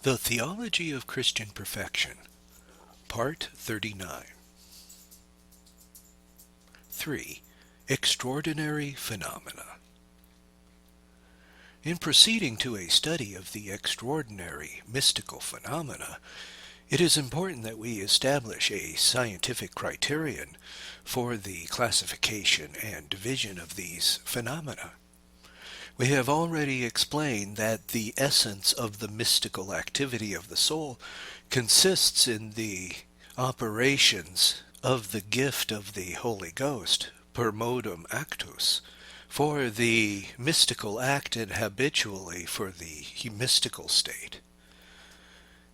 The Theology of Christian Perfection, Part 39. 3. Extraordinary Phenomena. In proceeding to a study of the extraordinary mystical phenomena, it is important that we establish a scientific criterion for the classification and division of these phenomena. We have already explained that the essence of the mystical activity of the soul consists in the operations of the gift of the Holy Ghost, per modum actus, for the mystical act and habitually for the mystical state.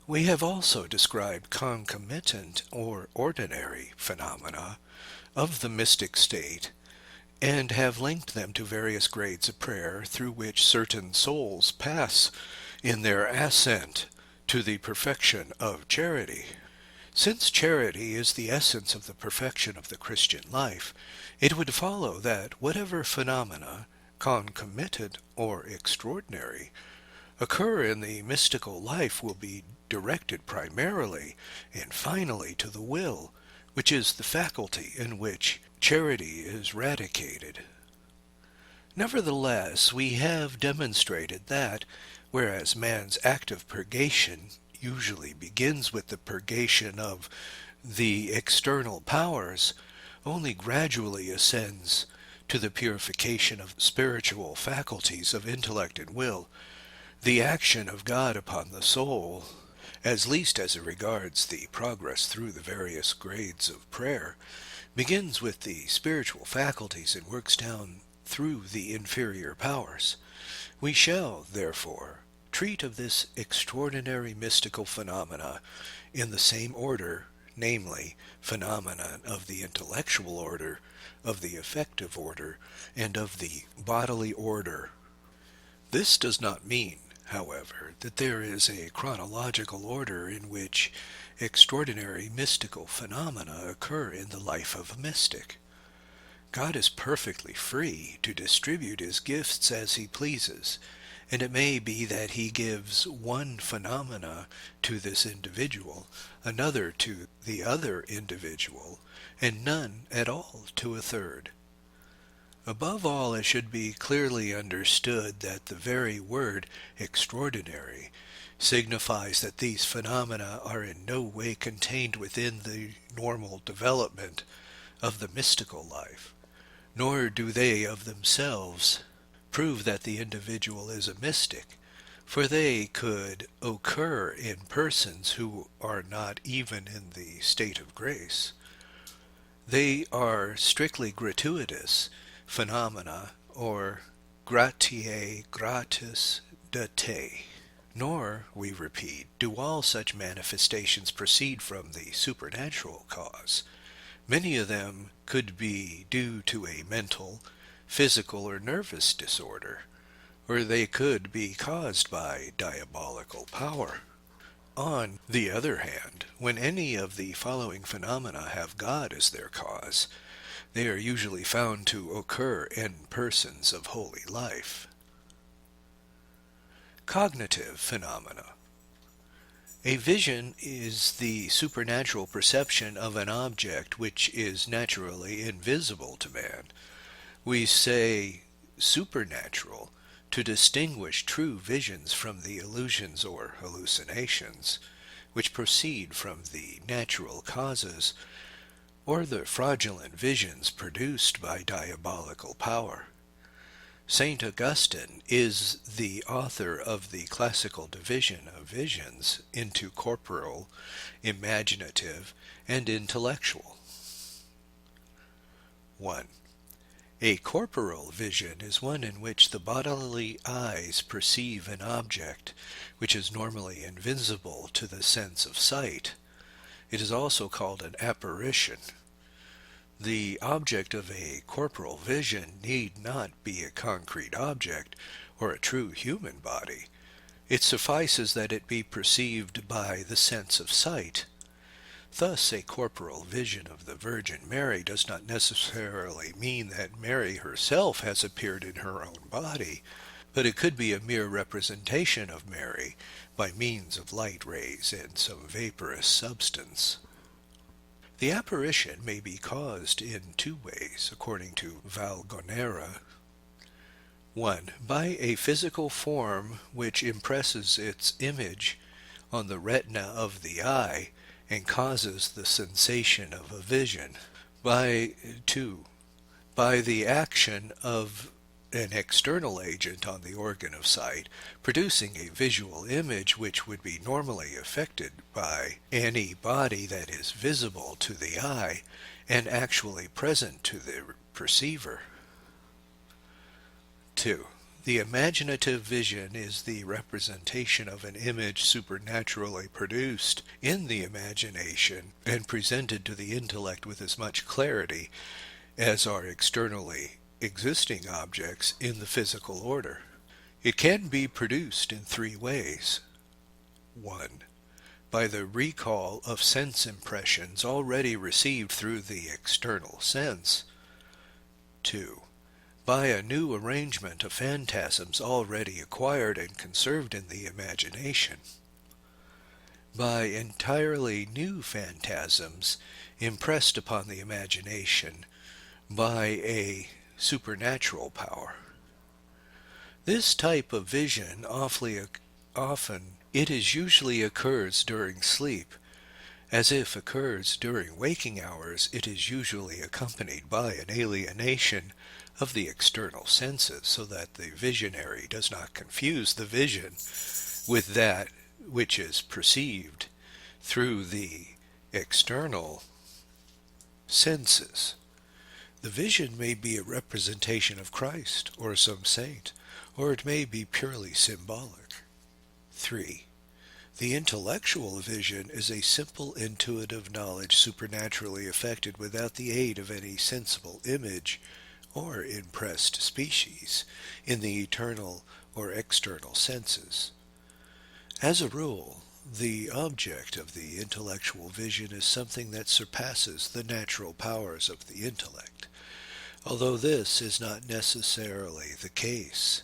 We have also described concomitant or ordinary phenomena of the mystic state, and have linked them to various grades of prayer through which certain souls pass in their ascent to the perfection of charity. Since charity is the essence of the perfection of the Christian life, it would follow that whatever phenomena, concomitant or extraordinary, occur in the mystical life will be directed primarily and finally to the will, which is the faculty in which charity is radicated. Nevertheless, we have demonstrated that, whereas man's act of purgation usually begins with the purgation of the external powers, only gradually ascends to the purification of spiritual faculties of intellect and will, the action of God upon the soul, at least as it regards the progress through the various grades of prayer, begins with the spiritual faculties and works down through the inferior powers. We shall, therefore, treat of this extraordinary mystical phenomena in the same order, namely, phenomena of the intellectual order, of the affective order, and of the bodily order. This does not mean, however, that there is a chronological order in which extraordinary mystical phenomena occur in the life of a mystic. God is perfectly free to distribute his gifts as he pleases, and it may be that he gives one phenomena to this individual, another to the other individual, and none at all to a third. Above all, it should be clearly understood that the very word extraordinary signifies that these phenomena are in no way contained within the normal development of the mystical life, nor do they of themselves prove that the individual is a mystic, for they could occur in persons who are not even in the state of grace. They are strictly gratuitous phenomena, or gratiae gratis de te. Nor, we repeat, do all such manifestations proceed from the supernatural cause. Many of them could be due to a mental, physical, or nervous disorder, or they could be caused by diabolical power. On the other hand, when any of the following phenomena have God as their cause, they are usually found to occur in persons of holy life. Cognitive phenomena. A vision is the supernatural perception of an object which is naturally invisible to man. We say supernatural to distinguish true visions from the illusions or hallucinations, which proceed from the natural causes, or the fraudulent visions produced by diabolical power. St. Augustine is the author of the classical division of visions into corporal, imaginative, and intellectual. 1. A corporal vision is one in which the bodily eyes perceive an object which is normally invisible to the sense of sight. It is also called an apparition. The object of a corporal vision need not be a concrete object or a true human body. It suffices that it be perceived by the sense of sight. Thus, a corporal vision of the Virgin Mary does not necessarily mean that Mary herself has appeared in her own body, but it could be a mere representation of Mary by means of light rays and some vaporous substance. The apparition may be caused in two ways, according to Valgonera. 1. By a physical form which impresses its image on the retina of the eye and causes the sensation of a vision. 2. By the action of an external agent on the organ of sight, producing a visual image which would be normally affected by any body that is visible to the eye and actually present to the perceiver. 2. The imaginative vision is the representation of an image supernaturally produced in the imagination and presented to the intellect with as much clarity as are externally existing objects in the physical order. It can be produced in three ways. 1. By the recall of sense impressions already received through the external sense. 2. By a new arrangement of phantasms already acquired and conserved in the imagination. By entirely new phantasms impressed upon the imagination by a supernatural power. This type of vision usually occurs during sleep. As if occurs during waking hours, it is usually accompanied by an alienation of the external senses, so that the visionary does not confuse the vision with that which is perceived through the external senses. The vision may be a representation of Christ or some saint, or it may be purely symbolic. 3. The intellectual vision is a simple intuitive knowledge supernaturally effected without the aid of any sensible image or impressed species in the eternal or external senses. As a rule, the object of the intellectual vision is something that surpasses the natural powers of the intellect, although this is not necessarily the case.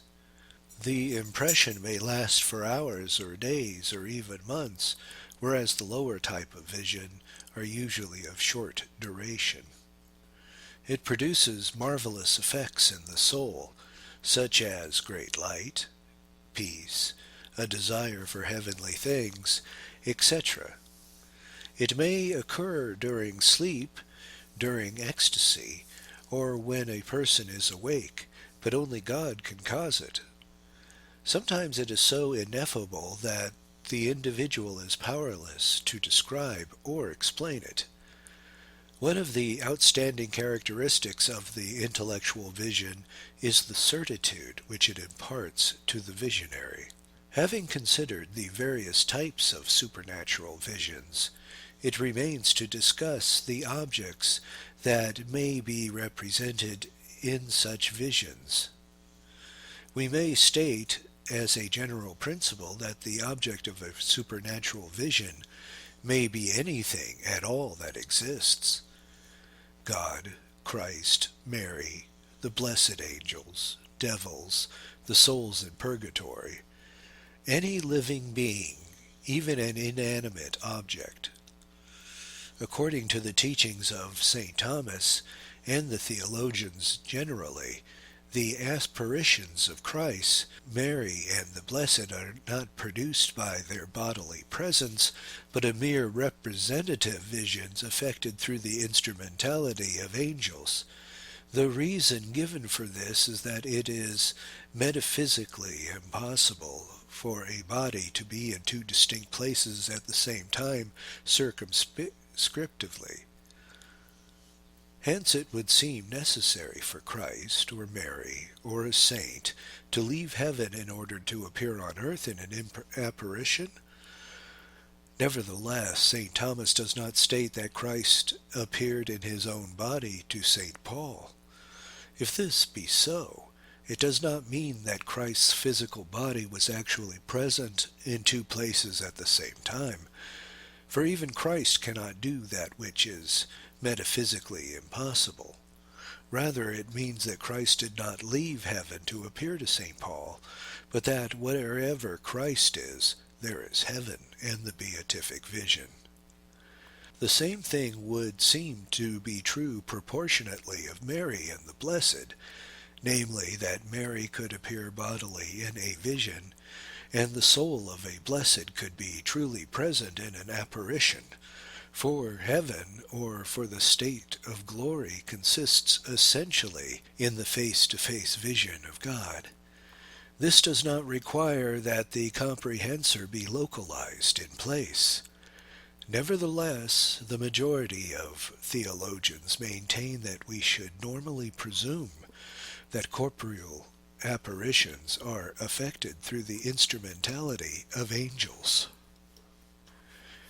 The impression may last for hours or days or even months, whereas the lower type of vision are usually of short duration. It produces marvelous effects in the soul, such as great light, peace, a desire for heavenly things, etc. It may occur during sleep, during ecstasy, or when a person is awake, but only God can cause it. Sometimes it is so ineffable that the individual is powerless to describe or explain it. One of the outstanding characteristics of the intellectual vision is the certitude which it imparts to the visionary. Having considered the various types of supernatural visions, it remains to discuss the objects that may be represented in such visions. We may state as a general principle that the object of a supernatural vision may be anything at all that exists. God, Christ, Mary, the blessed angels, devils, the souls in purgatory, any living being, even an inanimate object. According to the teachings of St. Thomas and the theologians generally, the apparitions of Christ, Mary, and the blessed are not produced by their bodily presence, but a mere representative visions affected through the instrumentality of angels. The reason given for this is that it is metaphysically impossible for a body to be in two distinct places at the same time circumscriptively. Hence it would seem necessary for Christ, or Mary, or a saint, to leave heaven in order to appear on earth in an apparition. Nevertheless, St. Thomas does not state that Christ appeared in his own body to St. Paul. If this be so, it does not mean that Christ's physical body was actually present in two places at the same time, for even Christ cannot do that which is metaphysically impossible. Rather, it means that Christ did not leave heaven to appear to St. Paul, but that wherever Christ is, there is heaven and the beatific vision. The same thing would seem to be true proportionately of Mary and the Blessed, namely that Mary could appear bodily in a vision, and the soul of a blessed could be truly present in an apparition. For heaven, or for the state of glory, consists essentially in the face-to-face vision of God. This does not require that the comprehensor be localized in place. Nevertheless, the majority of theologians maintain that we should normally presume that corporeal apparitions are effected through the instrumentality of angels.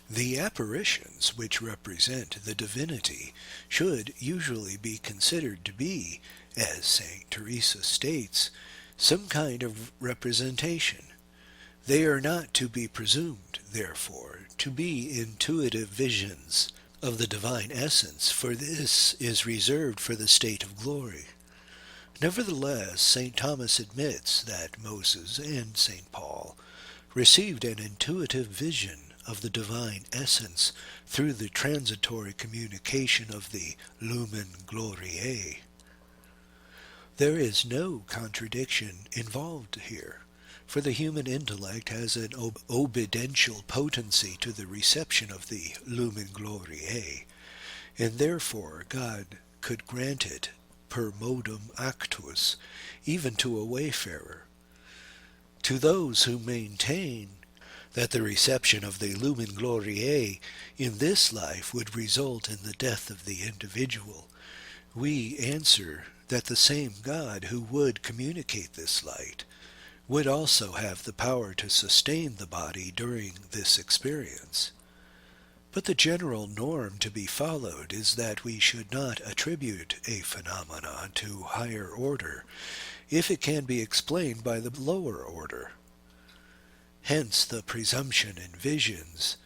The apparitions which represent the divinity should usually be considered to be, as St. Teresa states, some kind of representation. They are not to be presumed, therefore, to be intuitive visions of the divine essence, for this is reserved for the state of glory. Nevertheless, St. Thomas admits that Moses and St. Paul received an intuitive vision of the divine essence through the transitory communication of the lumen gloriae. There is no contradiction involved here, for the human intellect has an obidential potency to the reception of the lumen gloriae, and therefore God could grant it per modum actus, even to a wayfarer. To those who maintain that the reception of the lumen gloriae in this life would result in the death of the individual, we answer that the same God who would communicate this light would also have the power to sustain the body during this experience. But the general norm to be followed is that we should not attribute a phenomenon to higher order if it can be explained by the lower order. Hence the presumption in visions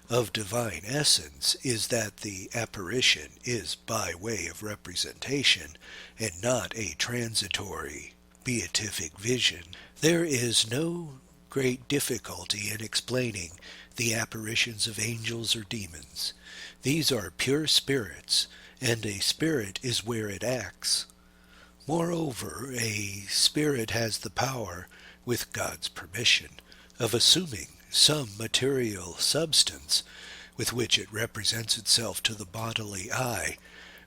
of divine essence is that the apparition is by way of representation and not a transitory beatific vision. There is no great difficulty in explaining the apparitions of angels or demons. These are pure spirits, and a spirit is where it acts. Moreover, a spirit has the power, with God's permission, of assuming some material substance with which it represents itself to the bodily eye,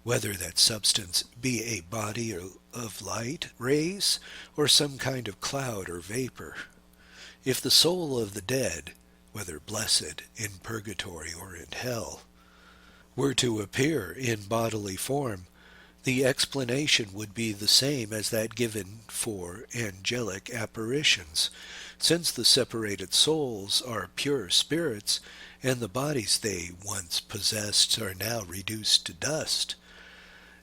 whether that substance be a body of light rays or some kind of cloud or vapor. If the soul of the dead, whether blessed, in purgatory or in hell, were to appear in bodily form, the explanation would be the same as that given for angelic apparitions, since the separated souls are pure spirits, and the bodies they once possessed are now reduced to dust.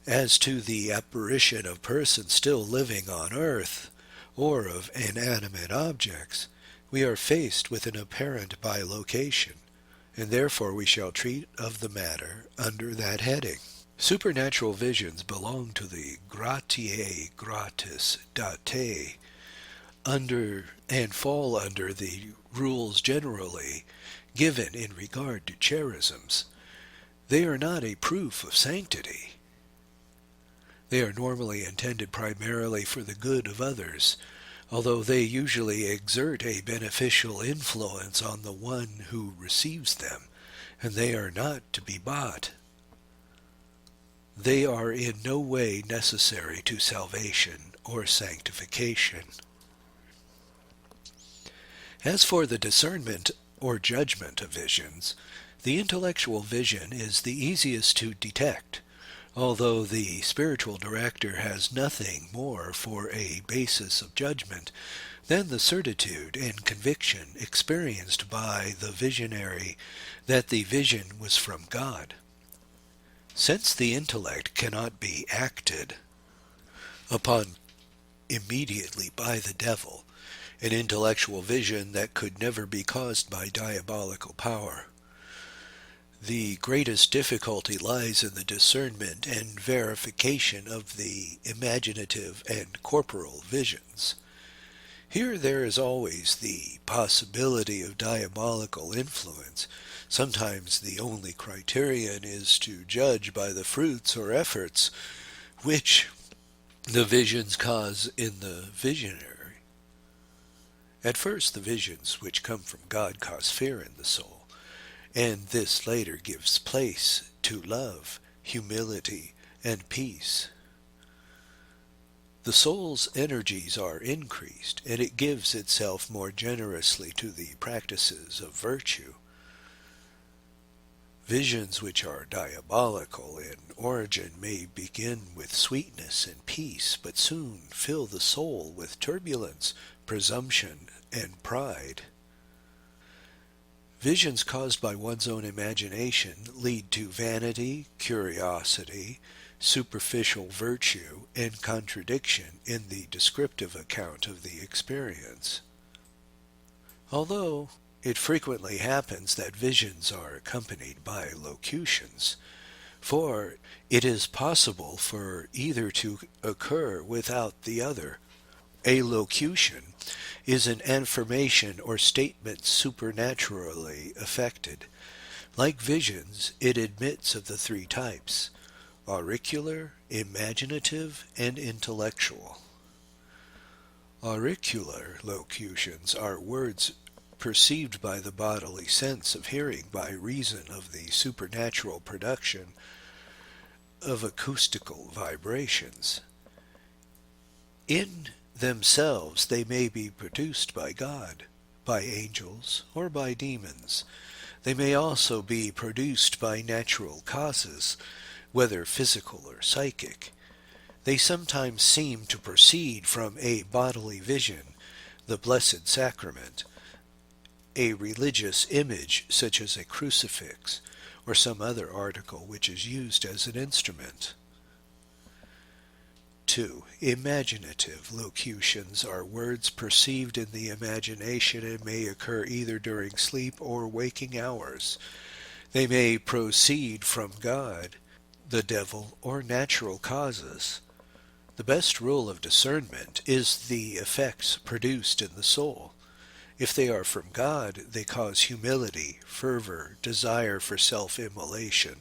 As to the apparition of persons still living on earth, or of inanimate objects, we are faced with an apparent bilocation, and therefore we shall treat of the matter under that heading. Supernatural visions belong to the gratiae gratis datae, and fall under the rules generally given in regard to charisms. They are not a proof of sanctity. They are normally intended primarily for the good of others, although they usually exert a beneficial influence on the one who receives them, and they are not to be bought. They are in no way necessary to salvation or sanctification. As for the discernment or judgment of visions, the intellectual vision is the easiest to detect, although the spiritual director has nothing more for a basis of judgment than the certitude and conviction experienced by the visionary that the vision was from God. Since the intellect cannot be acted upon immediately by the devil, an intellectual vision that could never be caused by diabolical power, The greatest difficulty lies in the discernment and verification of the imaginative and corporal visions. Here there is always the possibility of diabolical influence. Sometimes the only criterion is to judge by the fruits or efforts which the visions cause in the visionary. At first the visions which come from God cause fear in the soul, and this later gives place to love, humility, and peace. The soul's energies are increased, and it gives itself more generously to the practices of virtue. Visions which are diabolical in origin may begin with sweetness and peace, but soon fill the soul with turbulence, presumption, and pride. Visions caused by one's own imagination lead to vanity, curiosity, superficial virtue, and contradiction in the descriptive account of the experience. Although it frequently happens that visions are accompanied by locutions, for it is possible for either to occur without the other. A locution is an affirmation or statement supernaturally effected. Like visions, it admits of the three types: auricular, imaginative, and intellectual. Auricular locutions are words perceived by the bodily sense of hearing by reason of the supernatural production of acoustical vibrations. In themselves they may be produced by God, by angels, or by demons. They may also be produced by natural causes, whether physical or psychic. They sometimes seem to proceed from a bodily vision, the Blessed Sacrament, a religious image such as a crucifix, or some other article which is used as an instrument. 2. Imaginative locutions are words perceived in the imagination and may occur either during sleep or waking hours. They may proceed from God, the devil, or natural causes. The best rule of discernment is the effects produced in the soul. If they are from God, they cause humility, fervor, desire for self-immolation,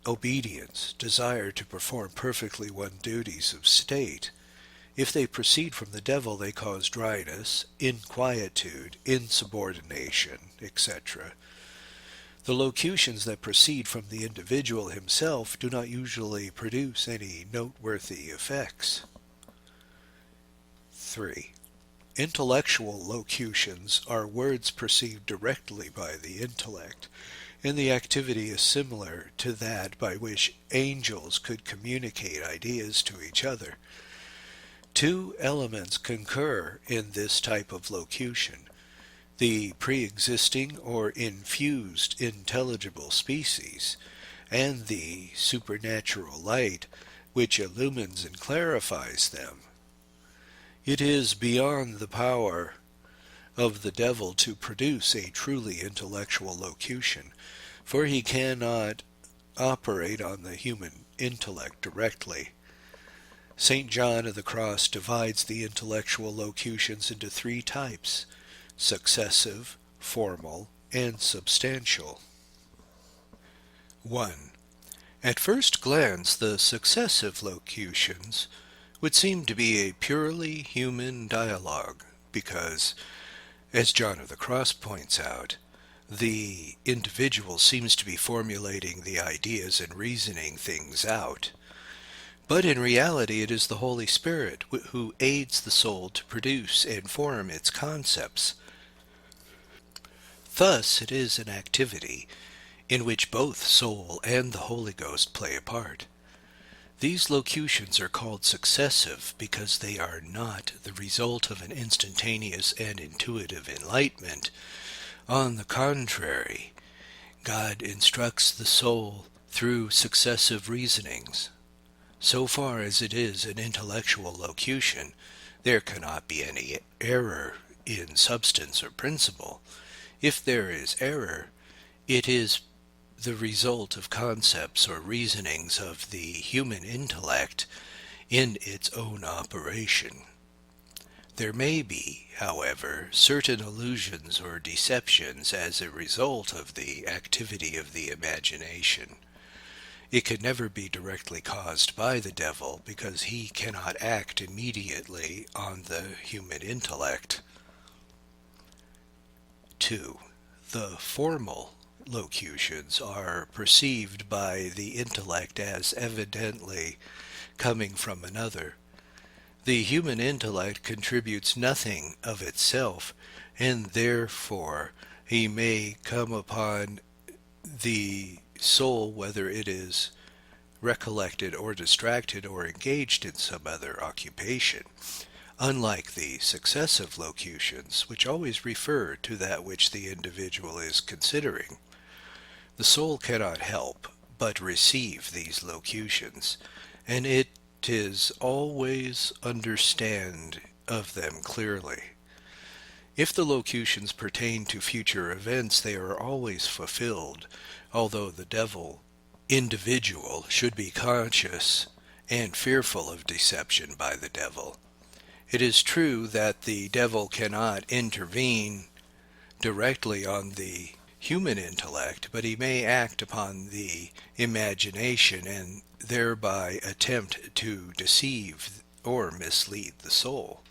obedience, desire to perform perfectly one's duties of state. If they proceed from the devil, they cause dryness, inquietude, insubordination, etc. The locutions that proceed from the individual himself do not usually produce any noteworthy effects. 3. Intellectual locutions are words perceived directly by the intellect, and the activity is similar to that by which angels could communicate ideas to each other. Two elements concur in this type of locution: the pre-existing or infused intelligible species, and the supernatural light which illumines and clarifies them. It is beyond the power of the devil to produce a truly intellectual locution, for he cannot operate on the human intellect directly. St. John of the Cross divides the intellectual locutions into three types: successive, formal, and substantial. 1. At first glance, the successive locutions would seem to be a purely human dialogue, because, as John of the Cross points out, the individual seems to be formulating the ideas and reasoning things out. But in reality it is the Holy Spirit who aids the soul to produce and form its concepts. Thus it is an activity in which both soul and the Holy Ghost play a part. These locutions are called successive because they are not the result of an instantaneous and intuitive enlightenment. On the contrary, God instructs the soul through successive reasonings. So far as it is an intellectual locution, there cannot be any error in substance or principle. If there is error, it is the result of concepts or reasonings of the human intellect in its own operation. There may be, however, certain illusions or deceptions as a result of the activity of the imagination. It can never be directly caused by the devil, because he cannot act immediately on the human intellect. 2. The formal locutions are perceived by the intellect as evidently coming from another. The human intellect contributes nothing of itself, and therefore he may come upon the soul, whether it is recollected or distracted or engaged in some other occupation, unlike the successive locutions, which always refer to that which the individual is considering. The soul cannot help but receive these locutions, and it is always understand of them clearly. If the locutions pertain to future events, they are always fulfilled, although the devil individual should be conscious and fearful of deception by the devil. It is true that the devil cannot intervene directly on the human intellect, but he may act upon the imagination and thereby attempt to deceive or mislead the soul.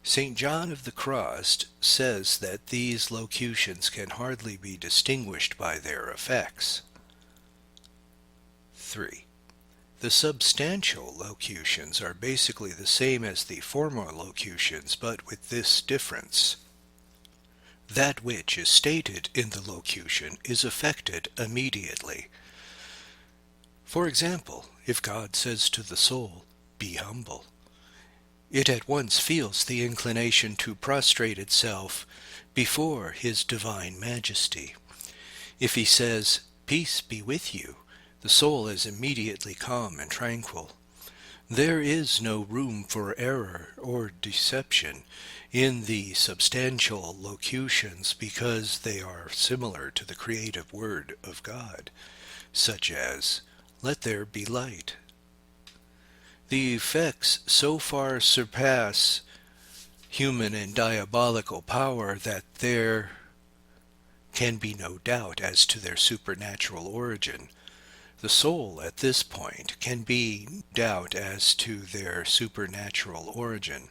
St. John of the Cross says that these locutions can hardly be distinguished by their effects. 3. The substantial locutions are basically the same as the formal locutions, but with this difference. That which is stated in the locution is effected immediately. For example, if God says to the soul, "Be humble," it at once feels the inclination to prostrate itself before his divine majesty. If he says, "Peace be with you," the soul is immediately calm and tranquil. There is no room for error or deception in the substantial locutions, because they are similar to the creative word of God, such as, "Let there be light." The effects so far surpass human and diabolical power that there can be no doubt as to their supernatural origin. The soul at this point can be doubt as to their supernatural origin.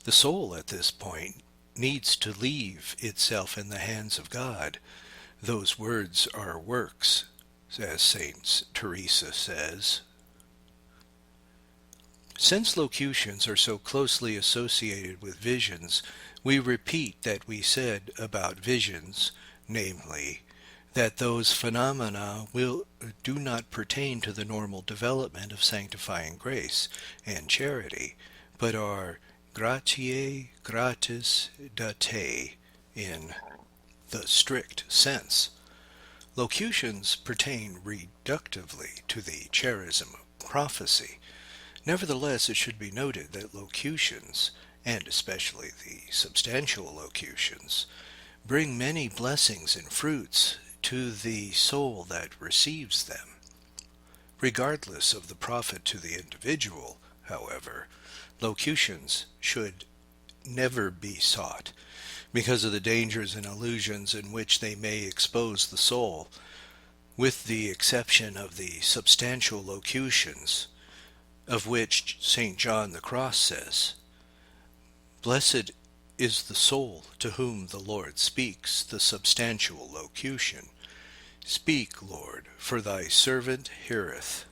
The soul at this point needs to leave itself in the hands of God. Those words are works, as Saint Teresa says. Since locutions are so closely associated with visions, we repeat that we said about visions, namely, that those phenomena do not pertain to the normal development of sanctifying grace and charity, but are gratiae gratis datae in the strict sense. Locutions pertain reductively to the charism of prophecy. Nevertheless, it should be noted that locutions, and especially the substantial locutions, bring many blessings and fruits to the soul that receives them. Regardless of the profit to the individual, however, locutions should never be sought, because of the dangers and illusions in which they may expose the soul, with the exception of the substantial locutions, of which St. John the Cross says, "Blessed is the soul to whom the Lord speaks the substantial locution. Speak, Lord, for thy servant heareth."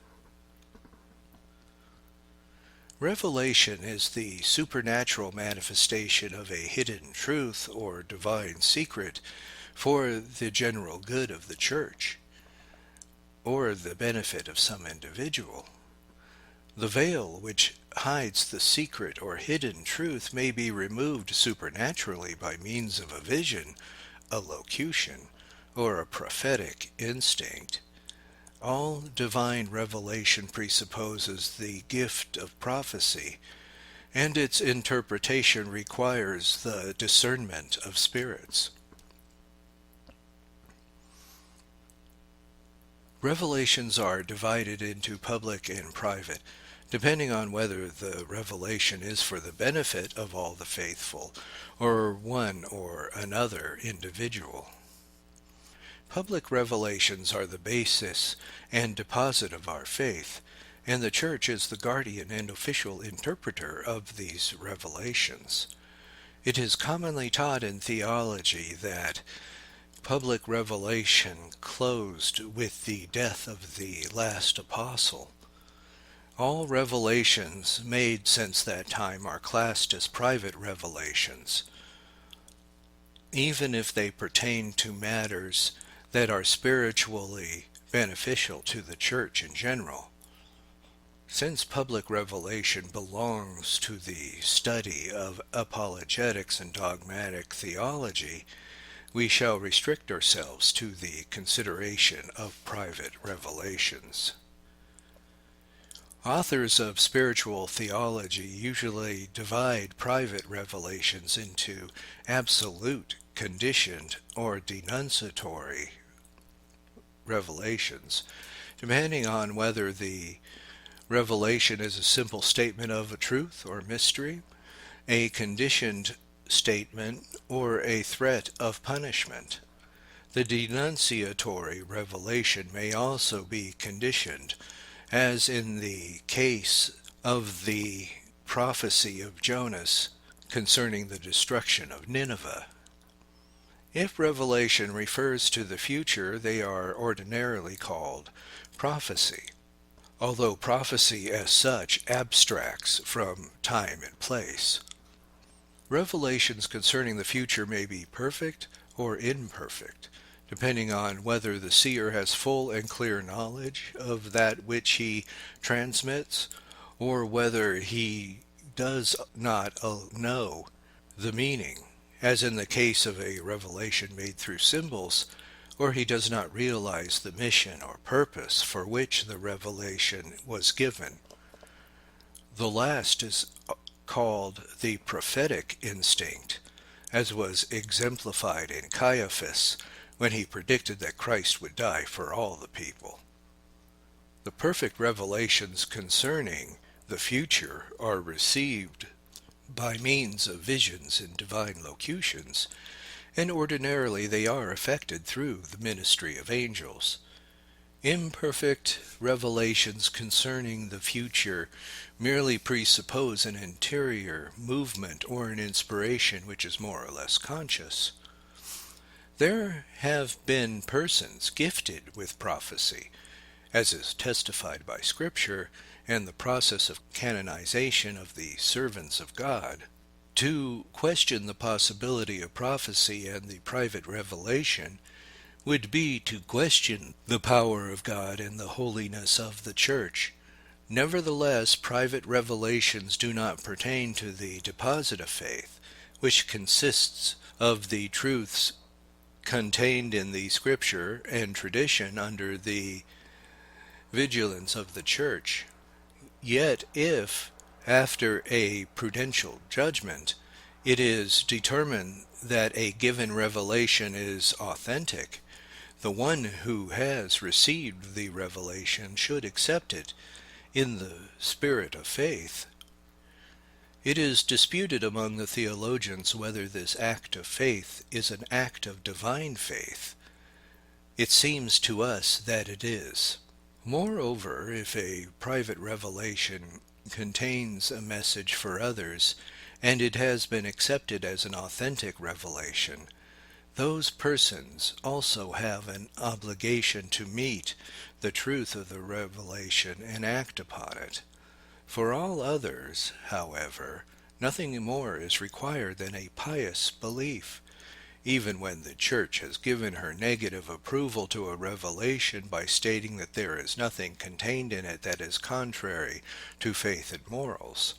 Revelation is the supernatural manifestation of a hidden truth or divine secret for the general good of the Church, or the benefit of some individual. The veil which hides the secret or hidden truth may be removed supernaturally by means of a vision, a locution, or a prophetic instinct. All divine revelation presupposes the gift of prophecy, and its interpretation requires the discernment of spirits. Revelations are divided into public and private, depending on whether the revelation is for the benefit of all the faithful, or one or another individual. Public revelations are the basis and deposit of our faith, and the Church is the guardian and official interpreter of these revelations. It is commonly taught in theology that public revelation closed with the death of the last apostle. All revelations made since that time are classed as private revelations, even if they pertain to matters that are spiritually beneficial to the Church in general. Since public revelation belongs to the study of apologetics and dogmatic theology, we shall restrict ourselves to the consideration of private revelations. Authors of spiritual theology usually divide private revelations into absolute, conditioned, or denunciatory revelations, depending on whether the revelation is a simple statement of a truth or mystery, a conditioned statement, or a threat of punishment. The denunciatory revelation may also be conditioned, as in the case of the prophecy of Jonas concerning the destruction of Nineveh. If revelation refers to the future, they are ordinarily called prophecy, although prophecy as such abstracts from time and place. Revelations concerning the future may be perfect or imperfect, depending on whether the seer has full and clear knowledge of that which he transmits, or whether he does not know the meaning, as in the case of a revelation made through symbols, or he does not realize the mission or purpose for which the revelation was given. The last is called the prophetic instinct, as was exemplified in Caiaphas when he predicted that Christ would die for all the people. The perfect revelations concerning the future are received by means of visions and divine locutions, and ordinarily they are effected through the ministry of angels. Imperfect revelations concerning the future merely presuppose an interior movement or an inspiration which is more or less conscious. There have been persons gifted with prophecy, as is testified by Scripture and the process of canonization of the servants of God. To question the possibility of prophecy and the private revelation would be to question the power of God and the holiness of the Church. Nevertheless, private revelations do not pertain to the deposit of faith, which consists of the truths contained in the Scripture and tradition under the vigilance of the Church. Yet if, after a prudential judgment, it is determined that a given revelation is authentic, the one who has received the revelation should accept it in the spirit of faith. It is disputed among the theologians whether this act of faith is an act of divine faith. It seems to us that it is. Moreover, if a private revelation contains a message for others, and it has been accepted as an authentic revelation, those persons also have an obligation to meet the truth of the revelation and act upon it. For all others, however, nothing more is required than a pious belief, even when the Church has given her negative approval to a revelation by stating that there is nothing contained in it that is contrary to faith and morals.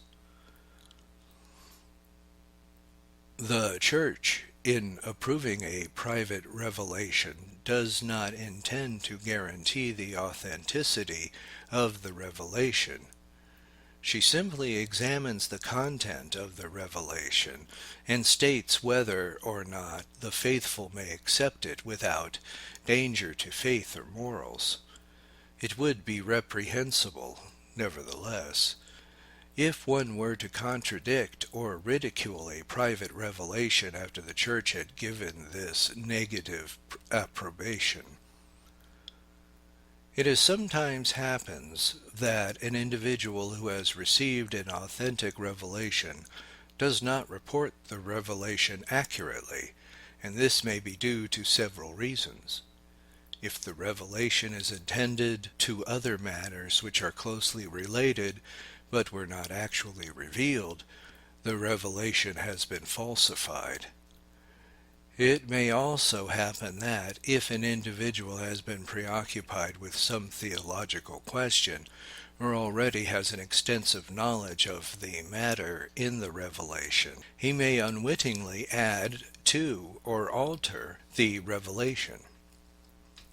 The Church, in approving a private revelation, does not intend to guarantee the authenticity of the revelation. She simply examines the content of the revelation and states whether or not the faithful may accept it without danger to faith or morals. It would be reprehensible, nevertheless, if one were to contradict or ridicule a private revelation after the Church had given this negative approbation. It has sometimes happens that an individual who has received an authentic revelation does not report the revelation accurately, and this may be due to several reasons. If the revelation is intended to other matters which are closely related, but were not actually revealed, the revelation has been falsified. It may also happen that, if an individual has been preoccupied with some theological question, or already has an extensive knowledge of the matter in the revelation, he may unwittingly add to or alter the revelation.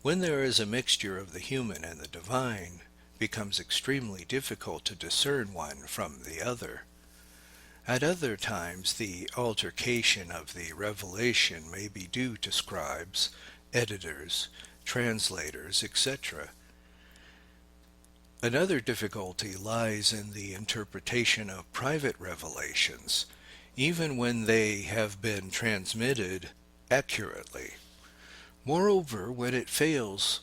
When there is a mixture of the human and the divine, it becomes extremely difficult to discern one from the other. At other times, the altercation of the revelation may be due to scribes, editors, translators, etc. Another difficulty lies in the interpretation of private revelations, even when they have been transmitted accurately. Moreover, when it falls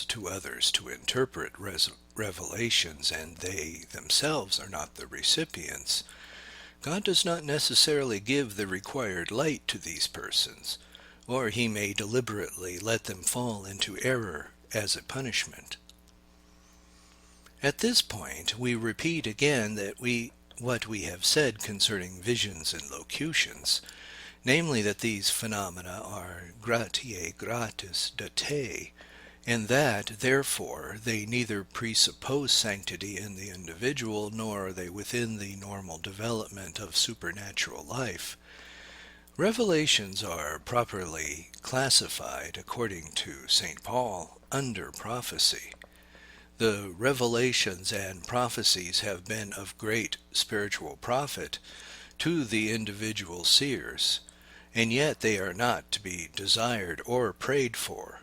to others to interpret revelations and they themselves are not the recipients, God does not necessarily give the required light to these persons, or he may deliberately let them fall into error as a punishment. At this point, we repeat again what we have said concerning visions and locutions, namely that these phenomena are gratiae gratis datae, and that, therefore, they neither presuppose sanctity in the individual, nor are they within the normal development of supernatural life. Revelations are properly classified, according to St. Paul, under prophecy. The revelations and prophecies have been of great spiritual profit to the individual seers, and yet they are not to be desired or prayed for.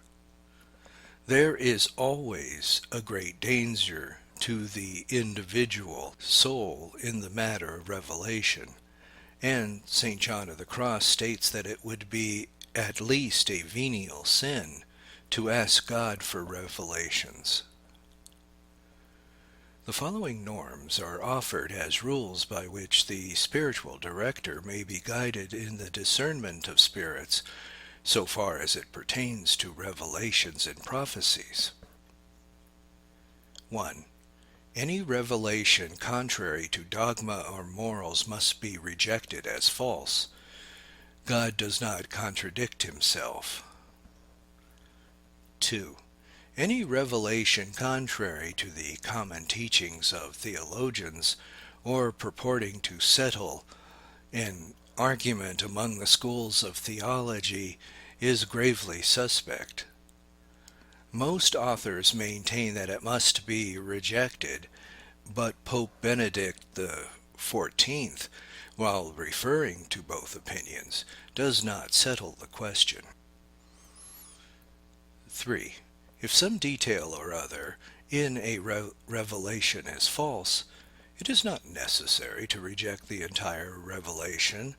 There is always a great danger to the individual soul in the matter of revelation, and St. John of the Cross states that it would be at least a venial sin to ask God for revelations. The following norms are offered as rules by which the spiritual director may be guided in the discernment of spirits, so far as it pertains to revelations and prophecies. 1. Any revelation contrary to dogma or morals must be rejected as false. God does not contradict himself. 2. Any revelation contrary to the common teachings of theologians, or purporting to settle an argument among the schools of theology, is gravely suspect. Most authors maintain that it must be rejected, but Pope Benedict XIV, while referring to both opinions, does not settle the question. 3. If some detail or other in a revelation is false, it is not necessary to reject the entire revelation.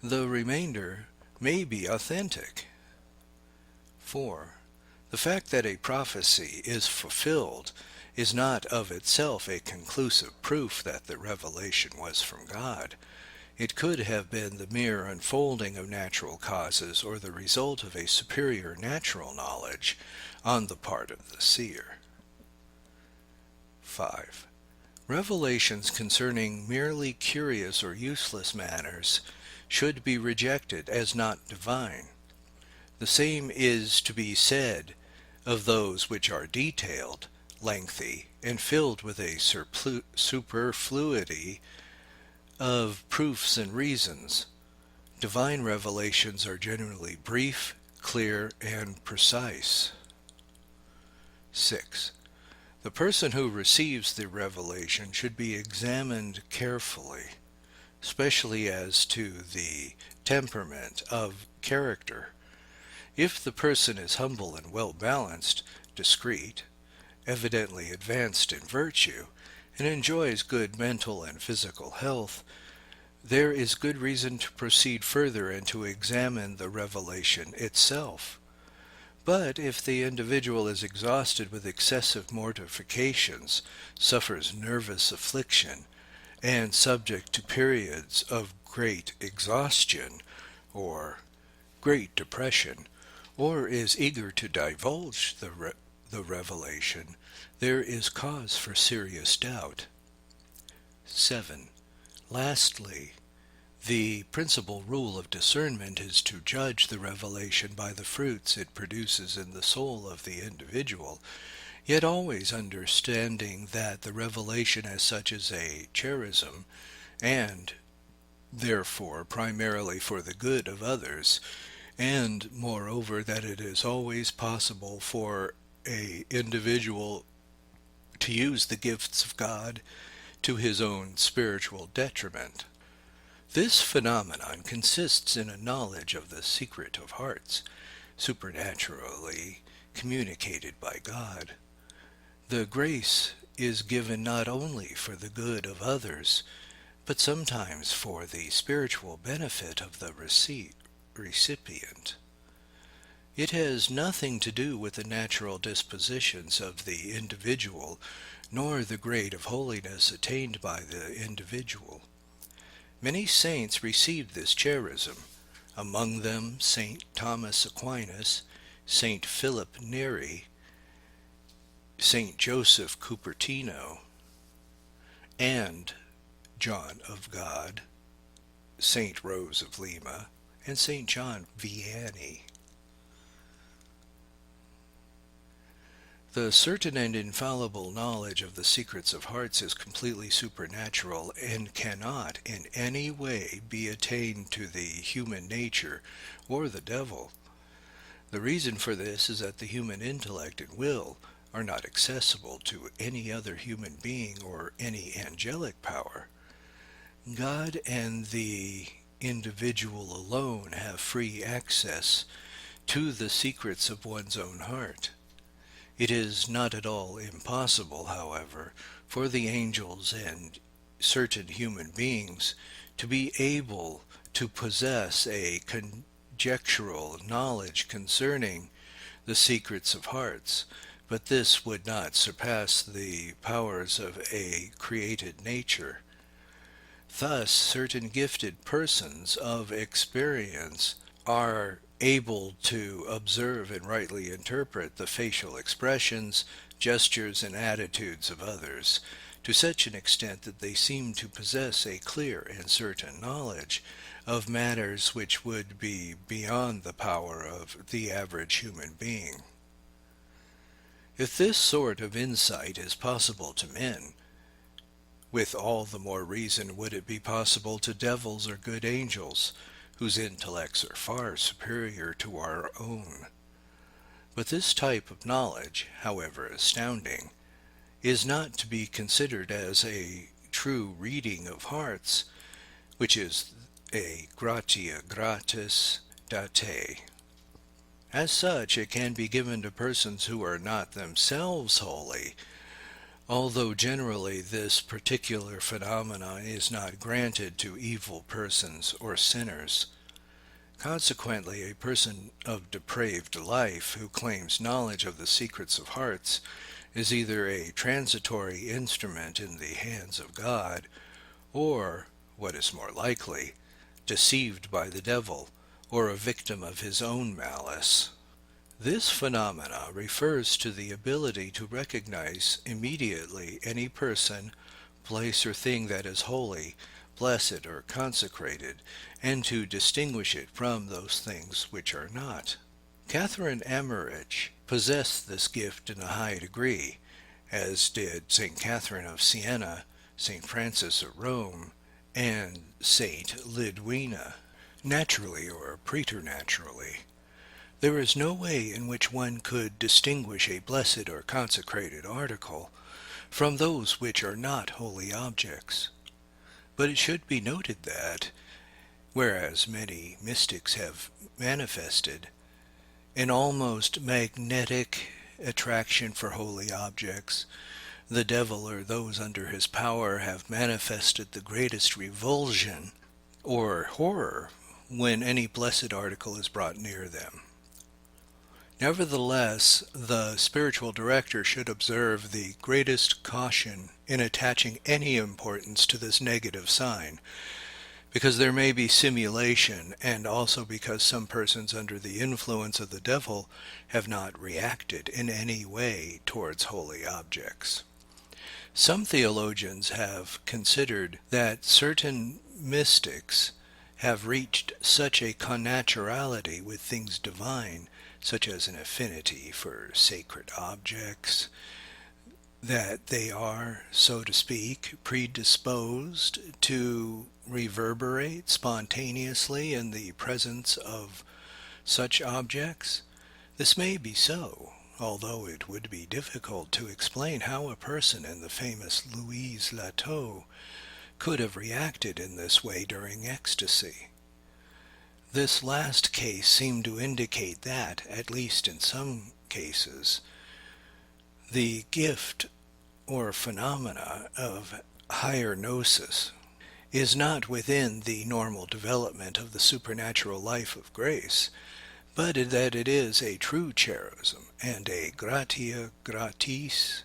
The remainder may be authentic. 4. The fact that a prophecy is fulfilled is not of itself a conclusive proof that the revelation was from God. It could have been the mere unfolding of natural causes or the result of a superior natural knowledge on the part of the seer. 5. Revelations concerning merely curious or useless matters should be rejected as not divine. The same is to be said of those which are detailed, lengthy, and filled with a superfluity of proofs and reasons. Divine revelations are generally brief, clear, and precise. 6. The person who receives the revelation should be examined carefully, especially as to the temperament of character. If the person is humble and well-balanced, discreet, evidently advanced in virtue, and enjoys good mental and physical health, there is good reason to proceed further and to examine the revelation itself. But if the individual is exhausted with excessive mortifications, suffers nervous affliction, and subject to periods of great exhaustion, or great depression, or is eager to divulge the revelation, there is cause for serious doubt. 7. Lastly, the principal rule of discernment is to judge the revelation by the fruits it produces in the soul of the individual, yet always understanding that the revelation as such is a charism, and therefore primarily for the good of others, and moreover that it is always possible for a individual to use the gifts of God to his own spiritual detriment. This phenomenon consists in a knowledge of the secret of hearts, supernaturally communicated by God. The grace is given not only for the good of others, but sometimes for the spiritual benefit of the recipient. It has nothing to do with the natural dispositions of the individual, nor the grade of holiness attained by the individual. Many saints received this charism, among them St. Thomas Aquinas, St. Philip Neri, St. Joseph Cupertino, and John of God, St. Rose of Lima, and St. John Vianney. The certain and infallible knowledge of the secrets of hearts is completely supernatural and cannot in any way be attained to the human nature or the devil. The reason for this is that the human intellect and will are not accessible to any other human being or any angelic power. God and the individual alone have free access to the secrets of one's own heart. It is not at all impossible, however, for the angels and certain human beings to be able to possess a conjectural knowledge concerning the secrets of hearts, but this would not surpass the powers of a created nature. Thus, certain gifted persons of experience are able to observe and rightly interpret the facial expressions, gestures, and attitudes of others, to such an extent that they seem to possess a clear and certain knowledge of matters which would be beyond the power of the average human being. If this sort of insight is possible to men, with all the more reason would it be possible to devils or good angels, whose intellects are far superior to our own. But this type of knowledge, however astounding, is not to be considered as a true reading of hearts, which is a gratia gratis date. As such, it can be given to persons who are not themselves holy, although generally this particular phenomenon is not granted to evil persons or sinners. Consequently, a person of depraved life who claims knowledge of the secrets of hearts is either a transitory instrument in the hands of God, or, what is more likely, deceived by the devil, or a victim of his own malice. This phenomena refers to the ability to recognize immediately any person, place, or thing that is holy, blessed, or consecrated, and to distinguish it from those things which are not. Catherine Emmerich possessed this gift in a high degree, as did St. Catherine of Siena, St. Francis of Rome, and St. Lidwina, naturally or preternaturally. There is no way in which one could distinguish a blessed or consecrated article from those which are not holy objects. But it should be noted that, whereas many mystics have manifested, an almost magnetic attraction for holy objects. The devil or those under his power have manifested the greatest revulsion or horror when any blessed article is brought near them. Nevertheless, the spiritual director should observe the greatest caution in attaching any importance to this negative sign, because there may be simulation, and also because some persons under the influence of the devil have not reacted in any way towards holy objects. Some theologians have considered that certain mystics have reached such a connaturality with things divine, such as an affinity for sacred objects, that they are, so to speak, predisposed to reverberate spontaneously in the presence of such objects. This may be so, although it would be difficult to explain how a person in the famous Louise Lateau could have reacted in this way during ecstasy. This last case seemed to indicate that, at least in some cases, the gift or phenomena of higher gnosis is not within the normal development of the supernatural life of grace, but that it is a true charism and a gratia gratis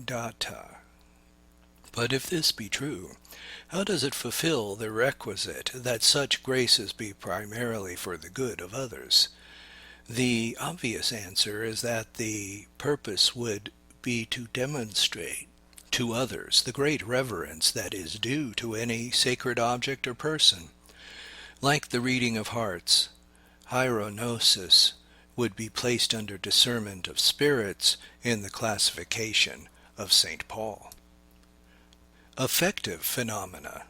data. But if this be true, how does it fulfill the requisite that such graces be primarily for the good of others? The obvious answer is that the purpose would be to demonstrate to others the great reverence that is due to any sacred object or person. Like the reading of hearts, hierognosis would be placed under discernment of spirits in the classification of St. Paul. Affective phenomena.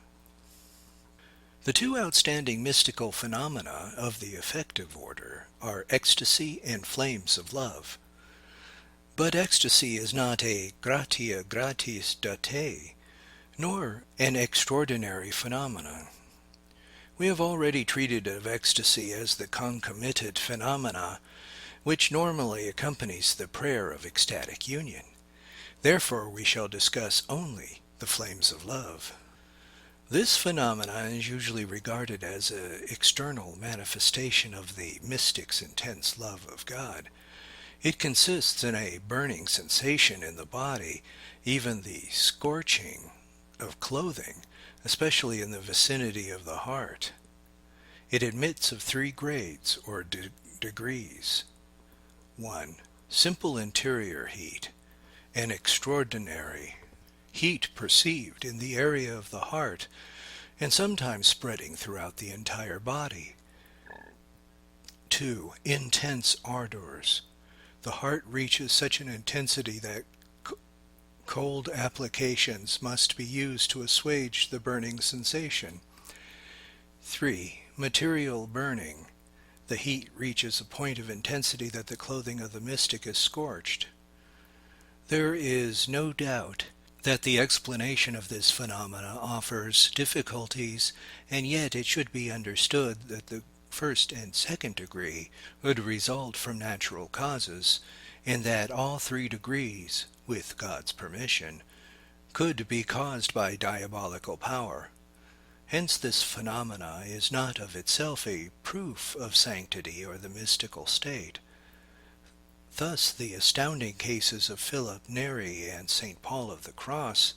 The two outstanding mystical phenomena of the affective order are ecstasy and flames of love. But ecstasy is not a gratia gratis date, nor an extraordinary phenomenon. We have already treated of ecstasy as the concomitant phenomena which normally accompanies the prayer of ecstatic union. Therefore we shall discuss only the flames of love. This phenomenon is usually regarded as an external manifestation of the mystic's intense love of God. It consists in a burning sensation in the body, even the scorching of clothing, especially in the vicinity of the heart. It admits of three grades or degrees. 1. Simple interior heat, an extraordinary heat perceived in the area of the heart and sometimes spreading throughout the entire body. 2. Intense ardors. The heart reaches such an intensity that cold applications must be used to assuage the burning sensation. 3. Material burning. The heat reaches a point of intensity that the clothing of the mystic is scorched. There is no doubt that the explanation of this phenomena offers difficulties, and yet it should be understood that the first and second degree would result from natural causes, and that all three degrees, with God's permission, could be caused by diabolical power. Hence this phenomena is not of itself a proof of sanctity or the mystical state. Thus the astounding cases of Philip Neri and St. Paul of the Cross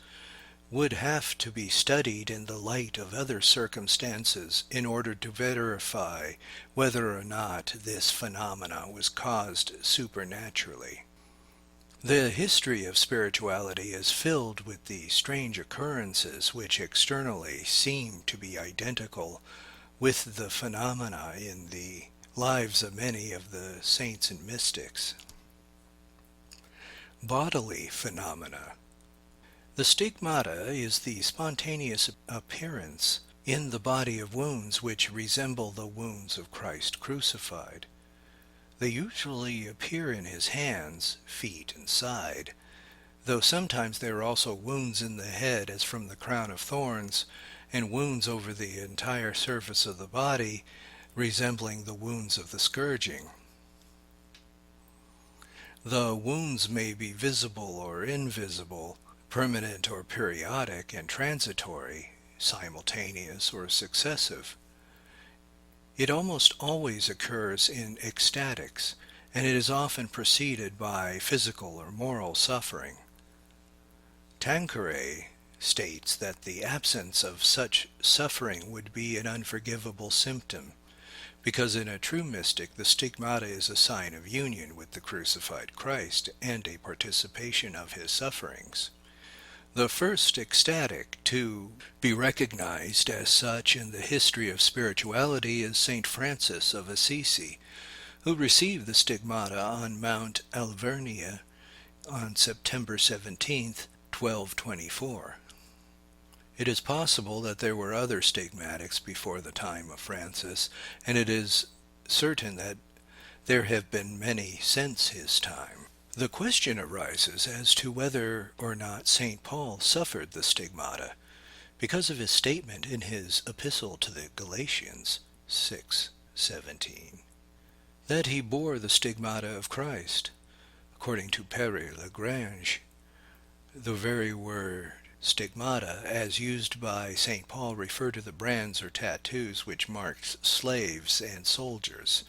would have to be studied in the light of other circumstances in order to verify whether or not this phenomena was caused supernaturally. The history of spirituality is filled with the strange occurrences which externally seem to be identical with the phenomena in the lives of many of the saints and mystics. Bodily phenomena. The stigmata is the spontaneous appearance in the body of wounds which resemble the wounds of Christ crucified. They usually appear in his hands, feet, and side, though sometimes there are also wounds in the head as from the crown of thorns, and wounds over the entire surface of the body resembling the wounds of the scourging. The wounds may be visible or invisible, permanent or periodic, and transitory, simultaneous or successive. It almost always occurs in ecstatics, and it is often preceded by physical or moral suffering. Tanqueray states that the absence of such suffering would be an unforgivable symptom, because in a true mystic the stigmata is a sign of union with the crucified Christ and a participation of his sufferings. The first ecstatic to be recognized as such in the history of spirituality is St. Francis of Assisi, who received the stigmata on Mount Alvernia on September 17th, 1224. It is possible that there were other stigmatics before the time of Francis, and it is certain that there have been many since his time. The question arises as to whether or not St. Paul suffered the stigmata, because of his statement in his epistle to the Galatians 6:17, that he bore the stigmata of Christ. According to Pere Lagrange, the very word stigmata, as used by St. Paul, refer to the brands or tattoos which marked slaves and soldiers.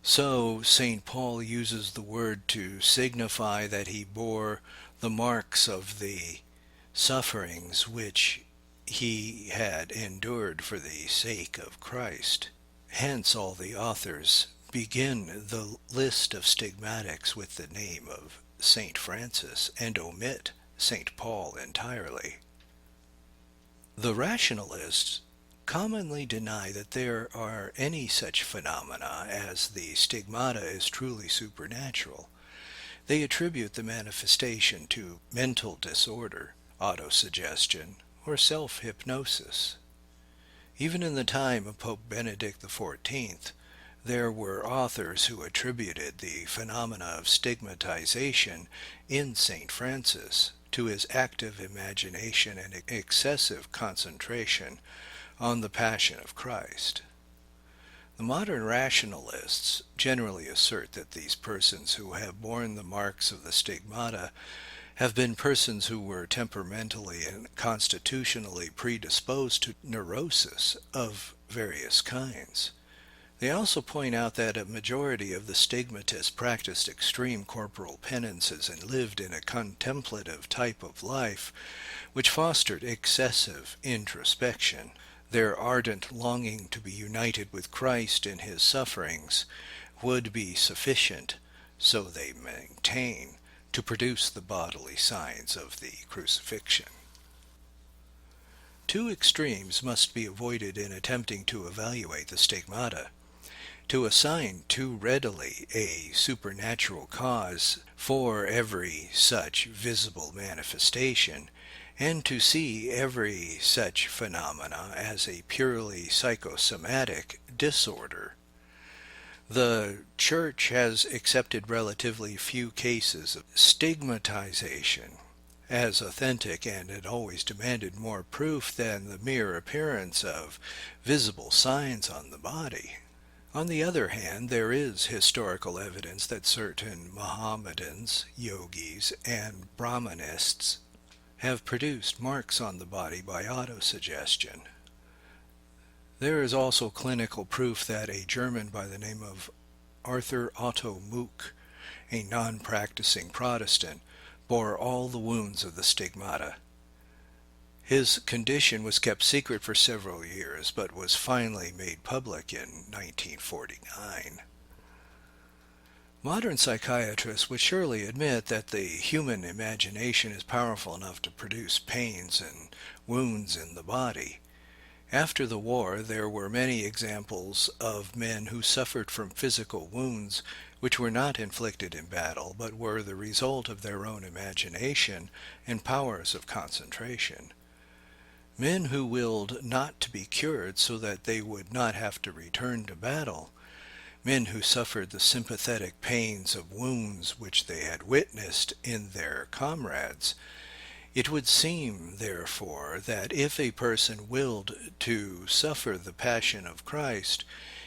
So St. Paul uses the word to signify that he bore the marks of the sufferings which he had endured for the sake of Christ. Hence all the authors begin the list of stigmatics with the name of St. Francis and omit St. Paul entirely. The rationalists commonly deny that there are any such phenomena as the stigmata is truly supernatural. They attribute the manifestation to mental disorder, autosuggestion, or self-hypnosis. Even in the time of Pope Benedict XIV, there were authors who attributed the phenomena of stigmatization in St. Francis to his active imagination and excessive concentration on the Passion of Christ. The modern rationalists generally assert that these persons who have borne the marks of the stigmata have been persons who were temperamentally and constitutionally predisposed to neurosis of various kinds. They also point out that a majority of the stigmatists practiced extreme corporal penances and lived in a contemplative type of life which fostered excessive introspection. Their ardent longing to be united with Christ in his sufferings would be sufficient, so they maintain, to produce the bodily signs of the crucifixion. Two extremes must be avoided in attempting to evaluate the stigmata. To assign too readily a supernatural cause for every such visible manifestation, and to see every such phenomena as a purely psychosomatic disorder. The Church has accepted relatively few cases of stigmatization as authentic, and it always demanded more proof than the mere appearance of visible signs on the body. On the other hand, there is historical evidence that certain Mohammedans, yogis, and Brahmanists have produced marks on the body by autosuggestion. There is also clinical proof that a German by the name of Arthur Otto Muck, a non-practicing Protestant, bore all the wounds of the stigmata. His condition was kept secret for several years, but was finally made public in 1949. Modern psychiatrists would surely admit that the human imagination is powerful enough to produce pains and wounds in the body. After the war, there were many examples of men who suffered from physical wounds which were not inflicted in battle, but were the result of their own imagination and powers of concentration. Men who willed not to be cured so that they would not have to return to battle. Men who suffered the sympathetic pains of wounds which they had witnessed in their comrades. It would seem, therefore, that if a person willed to suffer the Passion of Christ,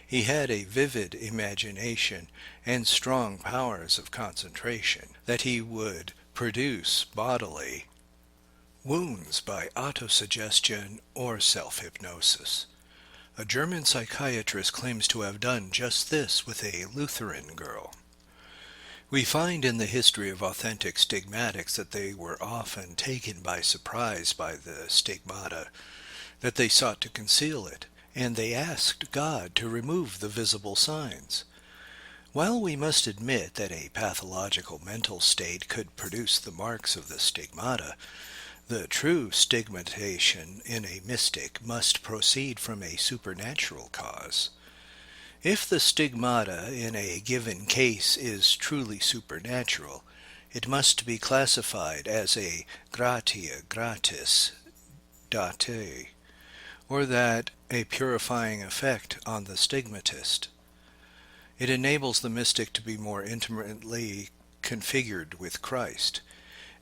He had a vivid imagination and strong powers of concentration, that he would produce bodily wounds by autosuggestion or self-hypnosis. A German psychiatrist claims to have done just this with a Lutheran girl. We find in the history of authentic stigmatics that they were often taken by surprise by the stigmata, that they sought to conceal it, and they asked God to remove the visible signs. While we must admit that a pathological mental state could produce the marks of the stigmata, the true stigmatization in a mystic must proceed from a supernatural cause. If the stigmata in a given case is truly supernatural, it must be classified as a gratia gratis date, or that a purifying effect on the stigmatist. It enables the mystic to be more intimately configured with Christ,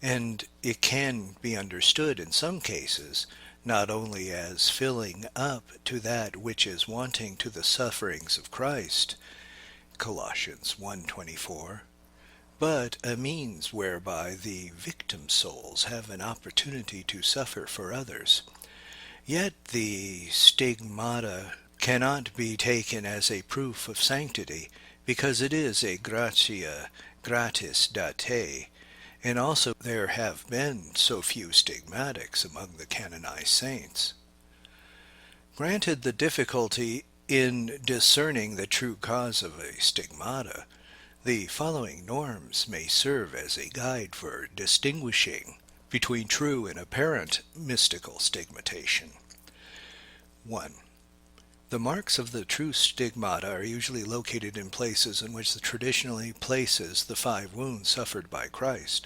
and it can be understood in some cases not only as filling up to that which is wanting to the sufferings of Christ, Colossians 1:24, but a means whereby the victim souls have an opportunity to suffer for others. Yet the stigmata cannot be taken as a proof of sanctity, because it is a gratia gratis date, and also there have been so few stigmatics among the canonized saints. Granted the difficulty in discerning the true cause of a stigmata, the following norms may serve as a guide for distinguishing between true and apparent mystical stigmatization. 1. The marks of the true stigmata are usually located in places in which the traditionally places the 5 wounds suffered by Christ.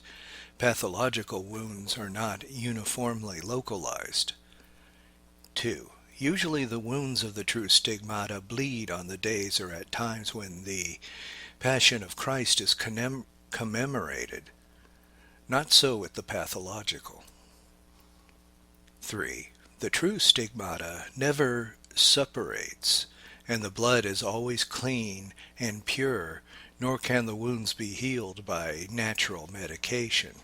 Pathological wounds are not uniformly localized. 2. Usually the wounds of the true stigmata bleed on the days or at times when the Passion of Christ is commemorated. Not so with the pathological. 3. The true stigmata never suppurates, and the blood is always clean and pure, nor can the wounds be healed by natural medication.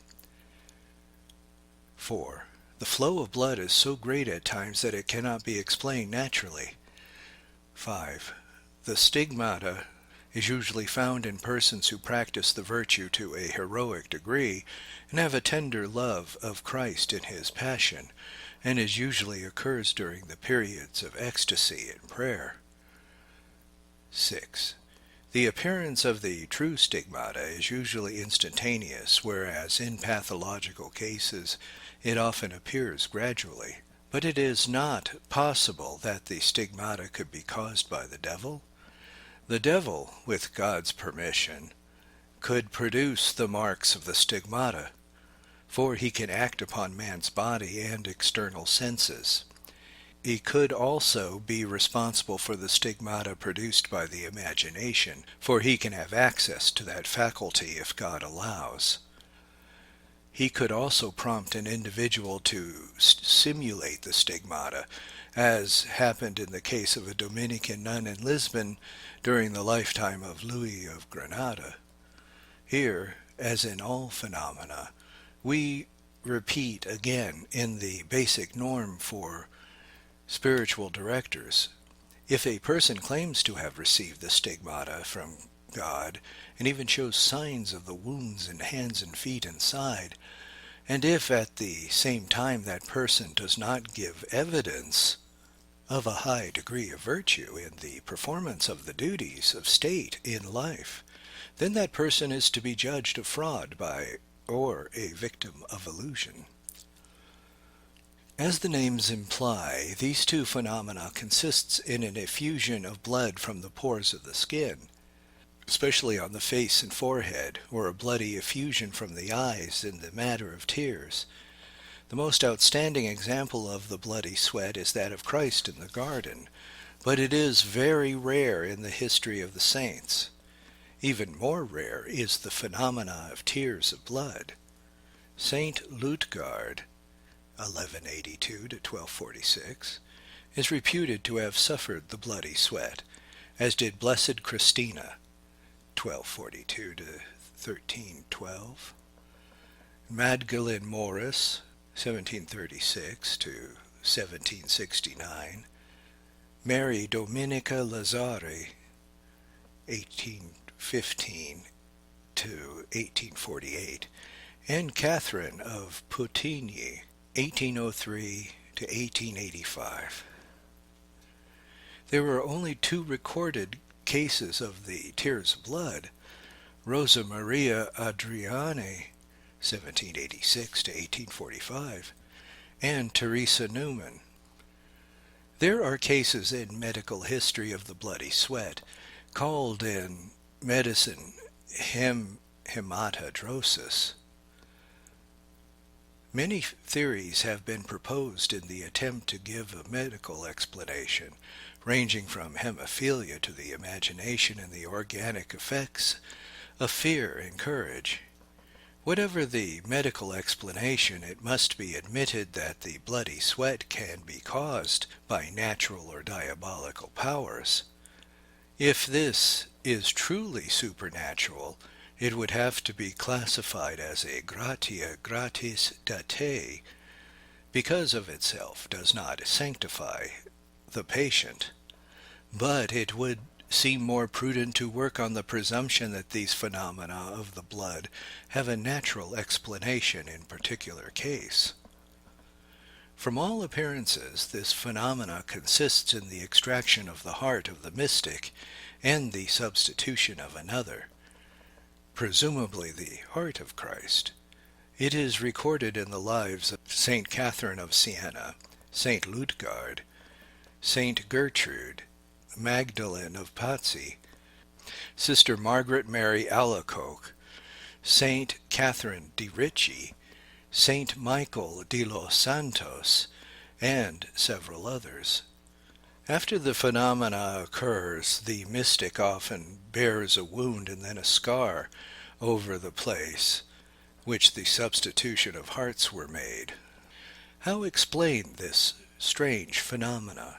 4. The flow of blood is so great at times that it cannot be explained naturally. 5. The stigmata is usually found in persons who practice the virtue to a heroic degree and have a tender love of Christ in his passion, and it usually occurs during the periods of ecstasy and prayer. 6. The appearance of the true stigmata is usually instantaneous, whereas in pathological cases it often appears gradually. But it is not possible that the stigmata could be caused by the devil. The devil, with God's permission, could produce the marks of the stigmata, for he can act upon man's body and external senses. He could also be responsible for the stigmata produced by the imagination, for he can have access to that faculty if God allows. He could also prompt an individual to simulate the stigmata, as happened in the case of a Dominican nun in Lisbon during the lifetime of Louis of Granada. Here, as in all phenomena, we repeat again in the basic norm for spiritual directors. If a person claims to have received the stigmata from God, and even shows signs of the wounds in hands and feet and side, and if at the same time that person does not give evidence of a high degree of virtue in the performance of the duties of state in life, then that person is to be judged a fraud or a victim of illusion. As the names imply, these two phenomena consists in an effusion of blood from the pores of the skin, especially on the face and forehead, or a bloody effusion from the eyes in the matter of tears. The most outstanding example of the bloody sweat is that of Christ in the garden, but it is very rare in the history of the saints. Even more rare is the phenomena of tears of blood. Saint Lutgard, 1182 to 1246, is reputed to have suffered the bloody sweat, as did Blessed Christina, 1242 to 1312, Magdalene Morris, 1736 to 1769, Mary Dominica Lazzari, 1815 to 1848, and Catherine of Poutigny, 1803 to 1885. There were only 2 recorded cases of the tears of blood: Rosa Maria Adriani, 1786 to 1845, and Teresa Newman. There are cases in medical history of the bloody sweat, called in medicine hematidrosis. Many theories have been proposed in the attempt to give a medical explanation, ranging from hemophilia to the imagination and the organic effects of fear and courage. Whatever the medical explanation, it must be admitted that the bloody sweat can be caused by natural or diabolical powers. If this is truly supernatural, it would have to be classified as a gratia gratis date, because of itself does not sanctify the patient, but it would seem more prudent to work on the presumption that these phenomena of the blood have a natural explanation in particular case. From all appearances, this phenomena consists in the extraction of the heart of the mystic and the substitution of another, presumably the heart of Christ. It is recorded in the lives of Saint Catherine of Siena, Saint Ludgard, Saint Gertrude, Magdalene of Pazzi, Sister Margaret Mary Alacoque, Saint Catherine de' Ricci, Saint Michael de los Santos, and several others. After the phenomena occurs, the mystic often bears a wound and then a scar over the place which the substitution of hearts were made. How explain this strange phenomena?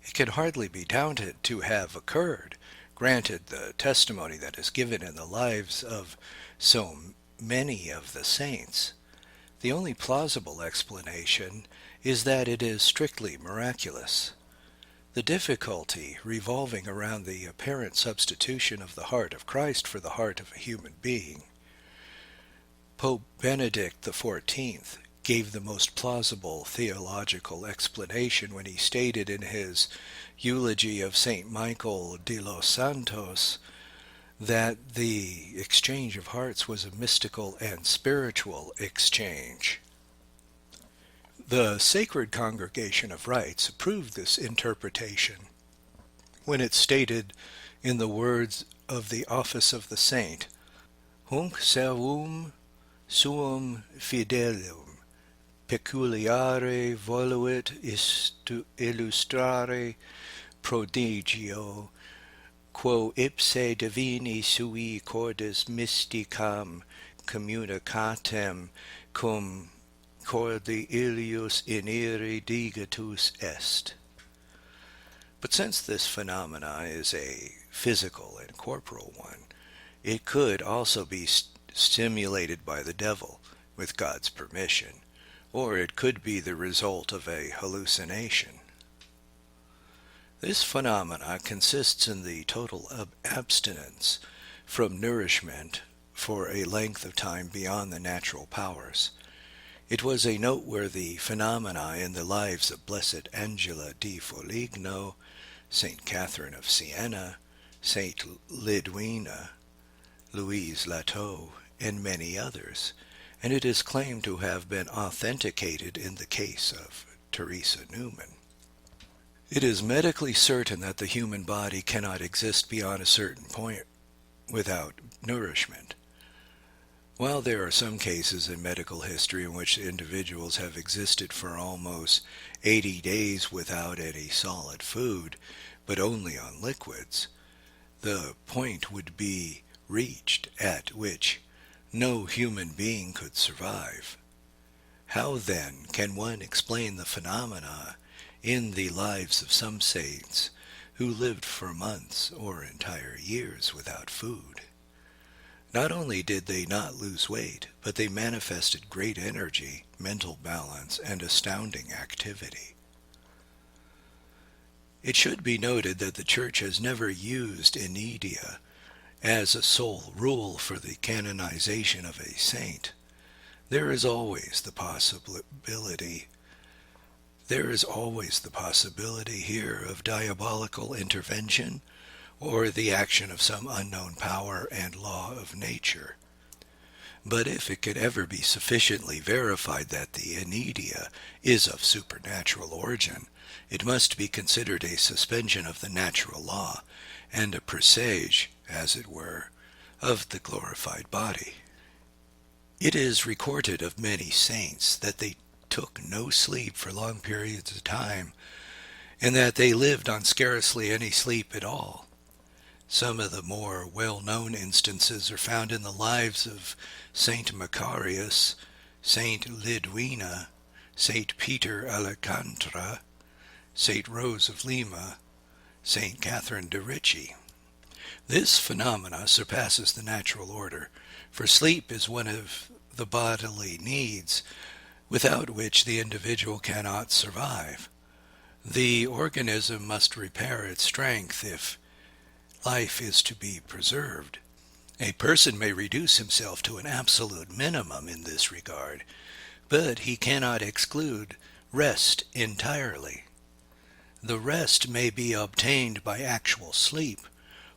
It can hardly be doubted to have occurred, granted the testimony that is given in the lives of so many of the saints. The only plausible explanation is that it is strictly miraculous. The difficulty revolving around the apparent substitution of the heart of Christ for the heart of a human being. Pope Benedict XIV gave the most plausible theological explanation when he stated in his eulogy of Saint Michael de los Santos that the exchange of hearts was a mystical and spiritual exchange. The Sacred Congregation of Rites approved this interpretation when it stated in the words of the Office of the Saint, Hunc servum suum fidelium peculiare voluit illustrare prodigio, quo ipse divini sui cordis mysticam communicatem cum cordi illius inere digatus est. But since this phenomena is a physical and corporal one, it could also be stimulated by the devil with God's permission, or it could be the result of a hallucination. This phenomena consists in the total abstinence from nourishment for a length of time beyond the natural powers. It was a noteworthy phenomena in the lives of Blessed Angela di Foligno, Saint Catherine of Siena, Saint Lidwina, Louise Lateau, and many others, and it is claimed to have been authenticated in the case of Teresa Newman. It is medically certain that the human body cannot exist beyond a certain point without nourishment. While there are some cases in medical history in which individuals have existed for almost 80 days without any solid food, but only on liquids, the point would be reached at which no human being could survive. How then can one explain the phenomena in the lives of some saints who lived for months or entire years without food. Not only did they not lose weight, but they manifested great energy, mental balance, and astounding activity. It should be noted that the Church has never used inedia as a sole rule for the canonization of a saint. There is always the possibility here of diabolical intervention or the action of some unknown power and law of nature. But if it could ever be sufficiently verified that the inedia is of supernatural origin, it must be considered a suspension of the natural law and a presage, as it were, of the glorified body. It is recorded of many saints that they took no sleep for long periods of time, and that they lived on scarcely any sleep at all. Some of the more well-known instances are found in the lives of Saint Macarius, Saint Lidwina, Saint Peter Alcantara, Saint Rose of Lima, Saint Catherine de' Ricci. This phenomena surpasses the natural order, for sleep is one of the bodily needs without which the individual cannot survive. The organism must repair its strength if life is to be preserved. A person may reduce himself to an absolute minimum in this regard, but he cannot exclude rest entirely. The rest may be obtained by actual sleep,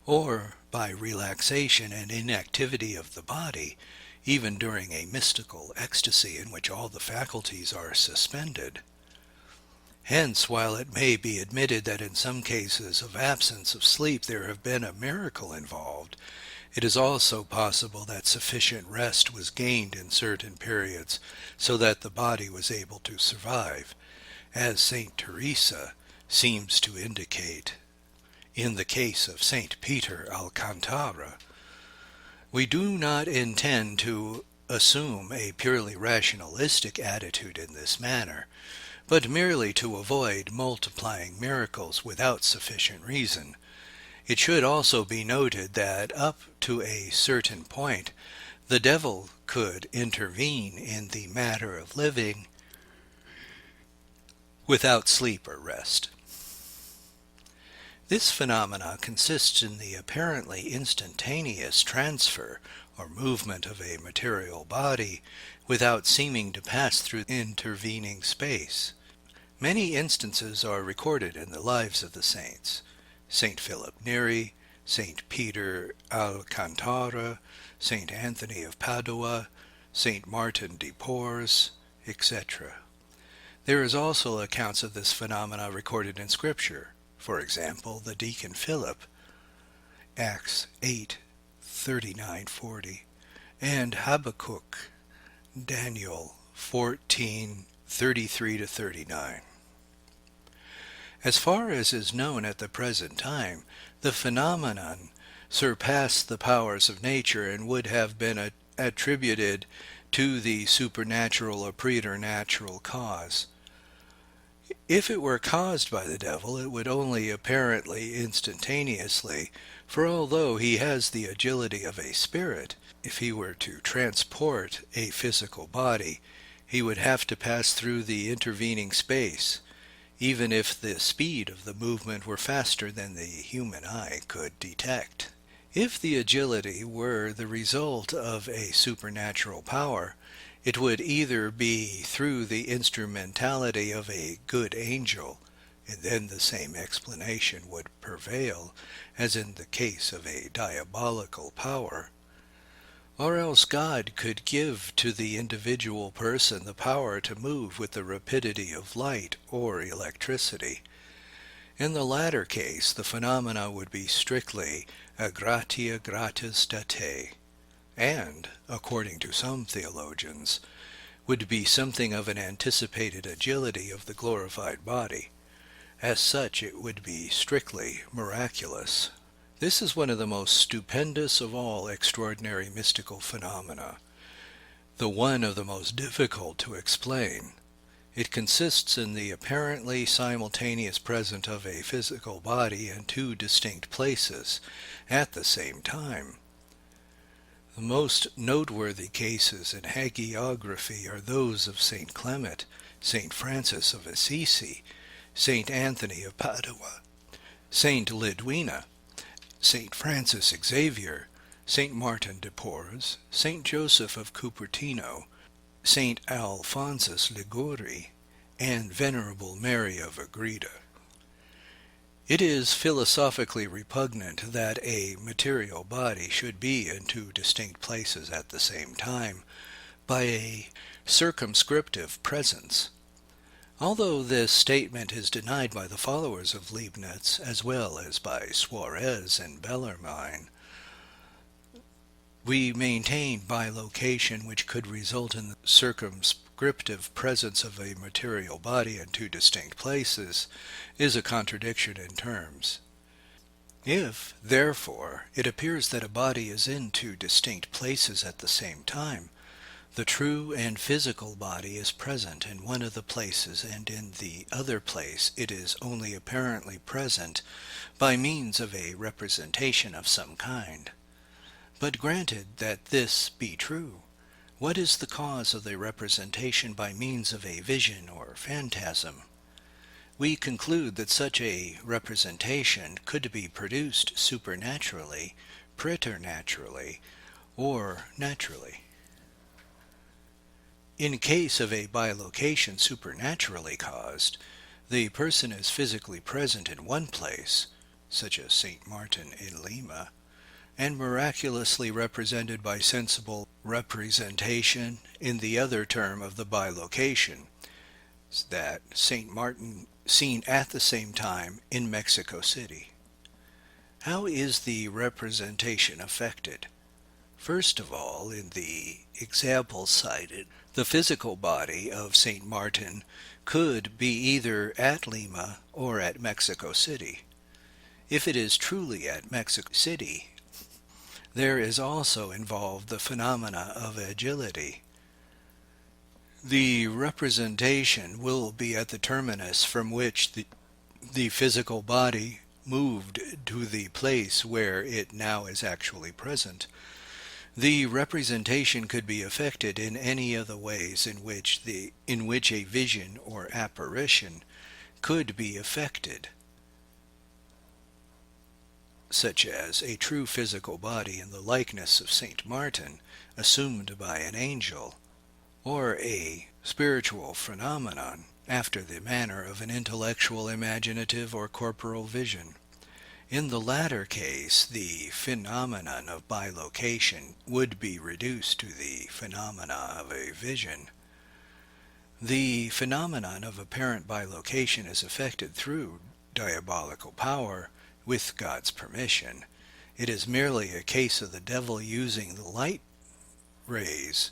or by relaxation and inactivity of the body, even during a mystical ecstasy in which all the faculties are suspended. Hence, while it may be admitted that in some cases of absence of sleep there have been a miracle involved, it is also possible that sufficient rest was gained in certain periods so that the body was able to survive, as Saint Teresa seems to indicate in the case of Saint Peter Alcantara. We do not intend to assume a purely rationalistic attitude in this matter, but merely to avoid multiplying miracles without sufficient reason. It should also be noted that up to a certain point, the devil could intervene in the matter of living without sleep or rest. This phenomena consists in the apparently instantaneous transfer or movement of a material body without seeming to pass through intervening space. Many instances are recorded in the lives of the saints: Saint Philip Neri, Saint Peter Alcantara, Saint Anthony of Padua, Saint Martin de Porres, etc. There is also accounts of this phenomena recorded in Scripture. For example, the deacon Philip, Acts 8:39-40, and Habakkuk, Daniel 14:33-39. As far as is known at the present time, the phenomenon surpassed the powers of nature and would have been attributed to the supernatural or preternatural cause. If it were caused by the devil, it would only apparently instantaneously, for although he has the agility of a spirit, if he were to transport a physical body, he would have to pass through the intervening space, even if the speed of the movement were faster than the human eye could detect. If the agility were the result of a supernatural power, it would either be through the instrumentality of a good angel, and then the same explanation would prevail as in the case of a diabolical power, or else God could give to the individual person the power to move with the rapidity of light or electricity. In the latter case, the phenomena would be strictly a gratia gratis date, and, according to some theologians, would be something of an anticipated agility of the glorified body. As such, it would be strictly miraculous. This is one of the most stupendous of all extraordinary mystical phenomena, the one of the most difficult to explain. It consists in the apparently simultaneous presence of a physical body in two distinct places at the same time. The most noteworthy cases in hagiography are those of St. Clement, St. Francis of Assisi, St. Anthony of Padua, St. Lidwina, St. Francis Xavier, St. Martin de Porres, St. Joseph of Cupertino, St. Alphonsus Liguori, and Venerable Mary of Agreda. It is philosophically repugnant that a material body should be in two distinct places at the same time by a circumscriptive presence. Although this statement is denied by the followers of Leibniz as well as by Suarez and Bellarmine, we maintain bilocation, which could result in the circumscriptive presence of a material body in two distinct places, is a contradiction in terms. If, therefore, it appears that a body is in two distinct places at the same time, the true and physical body is present in one of the places, and in the other place it is only apparently present by means of a representation of some kind. But granted that this be true, what is the cause of the representation by means of a vision or phantasm? We conclude that such a representation could be produced supernaturally, preternaturally, or naturally. In case of a bilocation supernaturally caused, the person is physically present in one place, such as St. Martin in Lima, and miraculously represented by sensible representation in the other term of the bilocation, that St. Martin seen at the same time in Mexico City. How is the representation effected? First of all, in the example cited, the physical body of St. Martin could be either at Lima or at Mexico City. If it is truly at Mexico City, there is also involved the phenomena of agility. The representation will be at the terminus from which the physical body moved to the place where it now is actually present. The representation could be effected in any of the ways in which a vision or apparition could be effected, such as a true physical body in the likeness of St. Martin, assumed by an angel, or a spiritual phenomenon after the manner of an intellectual, imaginative, or corporal vision. In the latter case, the phenomenon of bilocation would be reduced to the phenomena of a vision. The phenomenon of apparent bilocation is effected through diabolical power, with God's permission. It is merely a case of the devil using the light rays,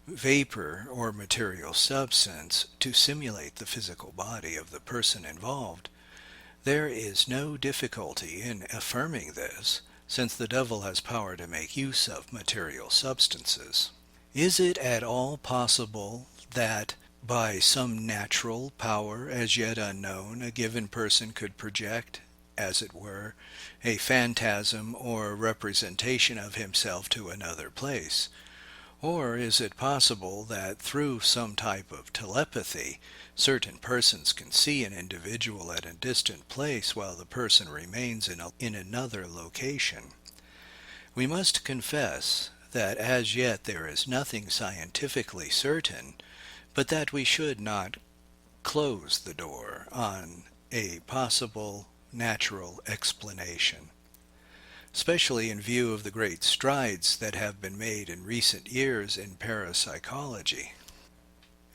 vapor, or material substance to simulate the physical body of the person involved. There is no difficulty in affirming this, since the devil has power to make use of material substances. Is it at all possible that by some natural power as yet unknown, a given person could project, as it were, a phantasm or representation of himself to another place? Or is it possible that through some type of telepathy, certain persons can see an individual at a distant place while the person remains in another location? We must confess that as yet there is nothing scientifically certain, but that we should not close the door on a possible natural explanation, especially in view of the great strides that have been made in recent years in parapsychology.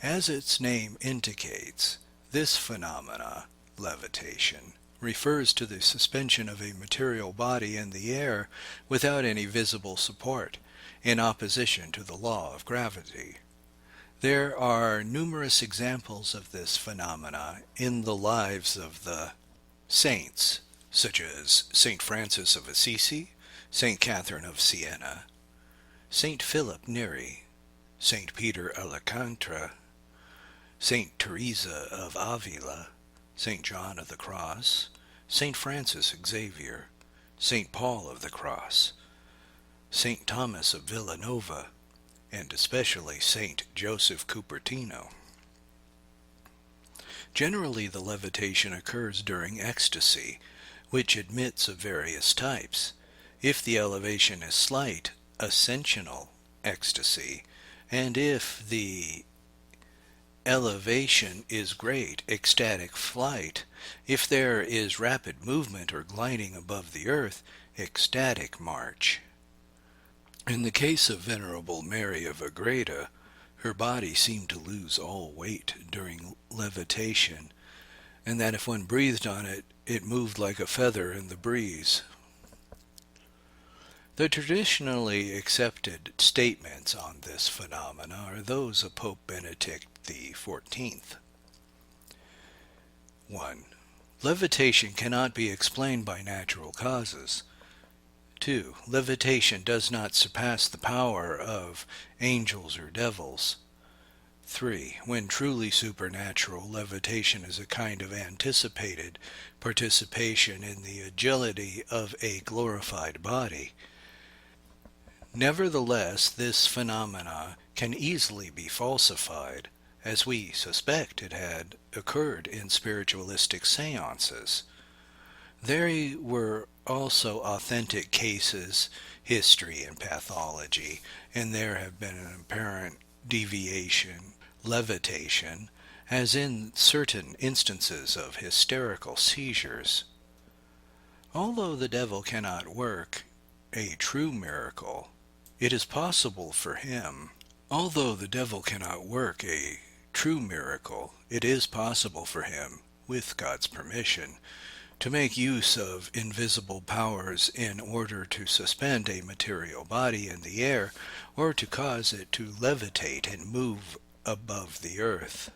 As its name indicates, this phenomena, levitation, refers to the suspension of a material body in the air without any visible support, in opposition to the law of gravity. There are numerous examples of this phenomena in the lives of the saints, such as St. Francis of Assisi, St. Catherine of Siena, St. Philip Neri, St. Peter Alcantara, Saint Teresa of Avila, Saint John of the Cross, Saint Francis Xavier, Saint Paul of the Cross, Saint Thomas of Villanova, and especially Saint Joseph Cupertino. Generally, the levitation occurs during ecstasy, which admits of various types. If the elevation is slight, ascensional ecstasy, and if the elevation is great, ecstatic flight. If there is rapid movement or gliding above the earth, ecstatic march. In the case of Venerable Mary of Agreda, her body seemed to lose all weight during levitation, and that if one breathed on it, it moved like a feather in the breeze. The traditionally accepted statements on this phenomena are those of Pope Benedict XIV. 1. Levitation cannot be explained by natural causes. 2. Levitation does not surpass the power of angels or devils. 3. When truly supernatural, levitation is a kind of anticipated participation in the agility of a glorified body. Nevertheless, this phenomena can easily be falsified, as we suspect it had occurred in spiritualistic seances. There were also authentic cases, history and pathology, and there have been an apparent deviation, levitation, as in certain instances of hysterical seizures. Although the devil cannot work a true miracle, it is possible for him. Although the devil cannot work a true miracle, it is possible for him, with God's permission, to make use of invisible powers in order to suspend a material body in the air, or to cause it to levitate and move above the earth.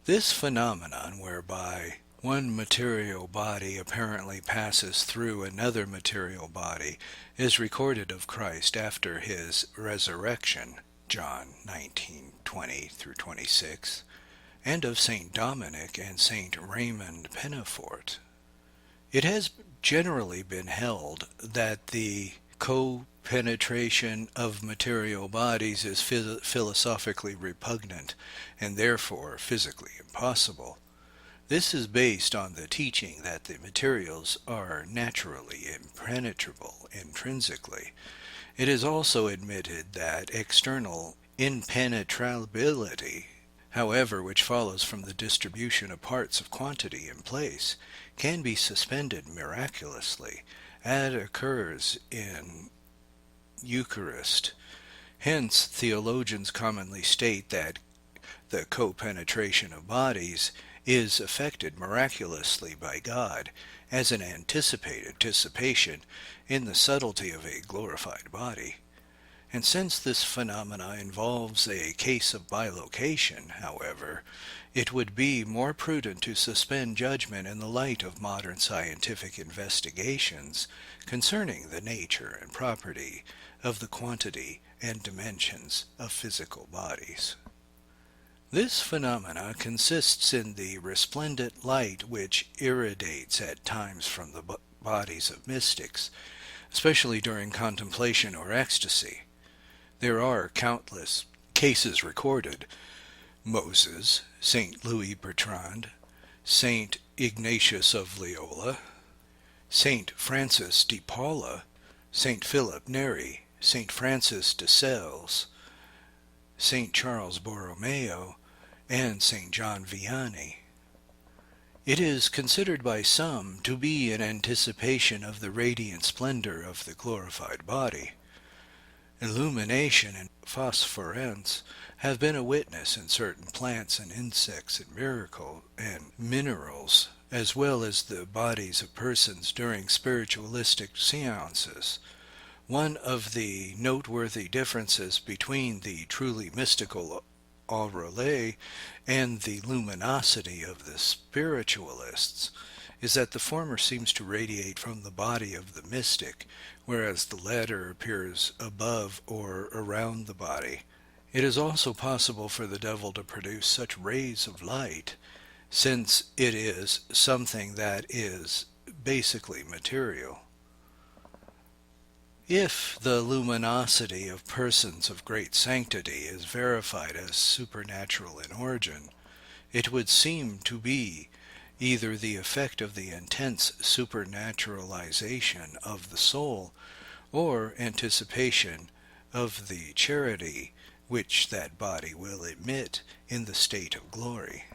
This phenomenon, whereby one material body apparently passes through another material body, is recorded of Christ after his resurrection, John 19:20-26, and of St. Dominic and St. Raymond Penafort. It has generally been held that the co-penetration of material bodies is philosophically repugnant and therefore physically impossible. This is based on the teaching that the materials are naturally impenetrable intrinsically. It is also admitted that external impenetrability, however, which follows from the distribution of parts of quantity in place, can be suspended miraculously, as occurs in Eucharist. Hence, theologians commonly state that the co-penetration of bodies is effected miraculously by God as an anticipated participation in the subtlety of a glorified body. And since this phenomena involves a case of bilocation, however, it would be more prudent to suspend judgment in the light of modern scientific investigations concerning the nature and property of the quantity and dimensions of physical bodies. This phenomena consists in the resplendent light which irradiates at times from the bodies of mystics, especially during contemplation or ecstasy. There are countless cases recorded. Moses, St. Louis Bertrand, St. Ignatius of Loyola, St. Francis de Paula, St. Philip Neri, St. Francis de Sales, St. Charles Borromeo, and St. John Vianney. It is considered by some to be an anticipation of the radiant splendor of the glorified body. Illumination and phosphorescence have been a witness in certain plants and insects and miracle and minerals, as well as the bodies of persons during spiritualistic seances. One of the noteworthy differences between the truly mystical aureolae and the luminosity of the spiritualists is that the former seems to radiate from the body of the mystic, whereas the latter appears above or around the body, It is also possible for the devil to produce such rays of light, since it is something that is basically material. If the luminosity of persons of great sanctity is verified as supernatural in origin, it would seem to be either the effect of the intense supernaturalization of the soul, or anticipation of the charity which that body will emit in the state of glory.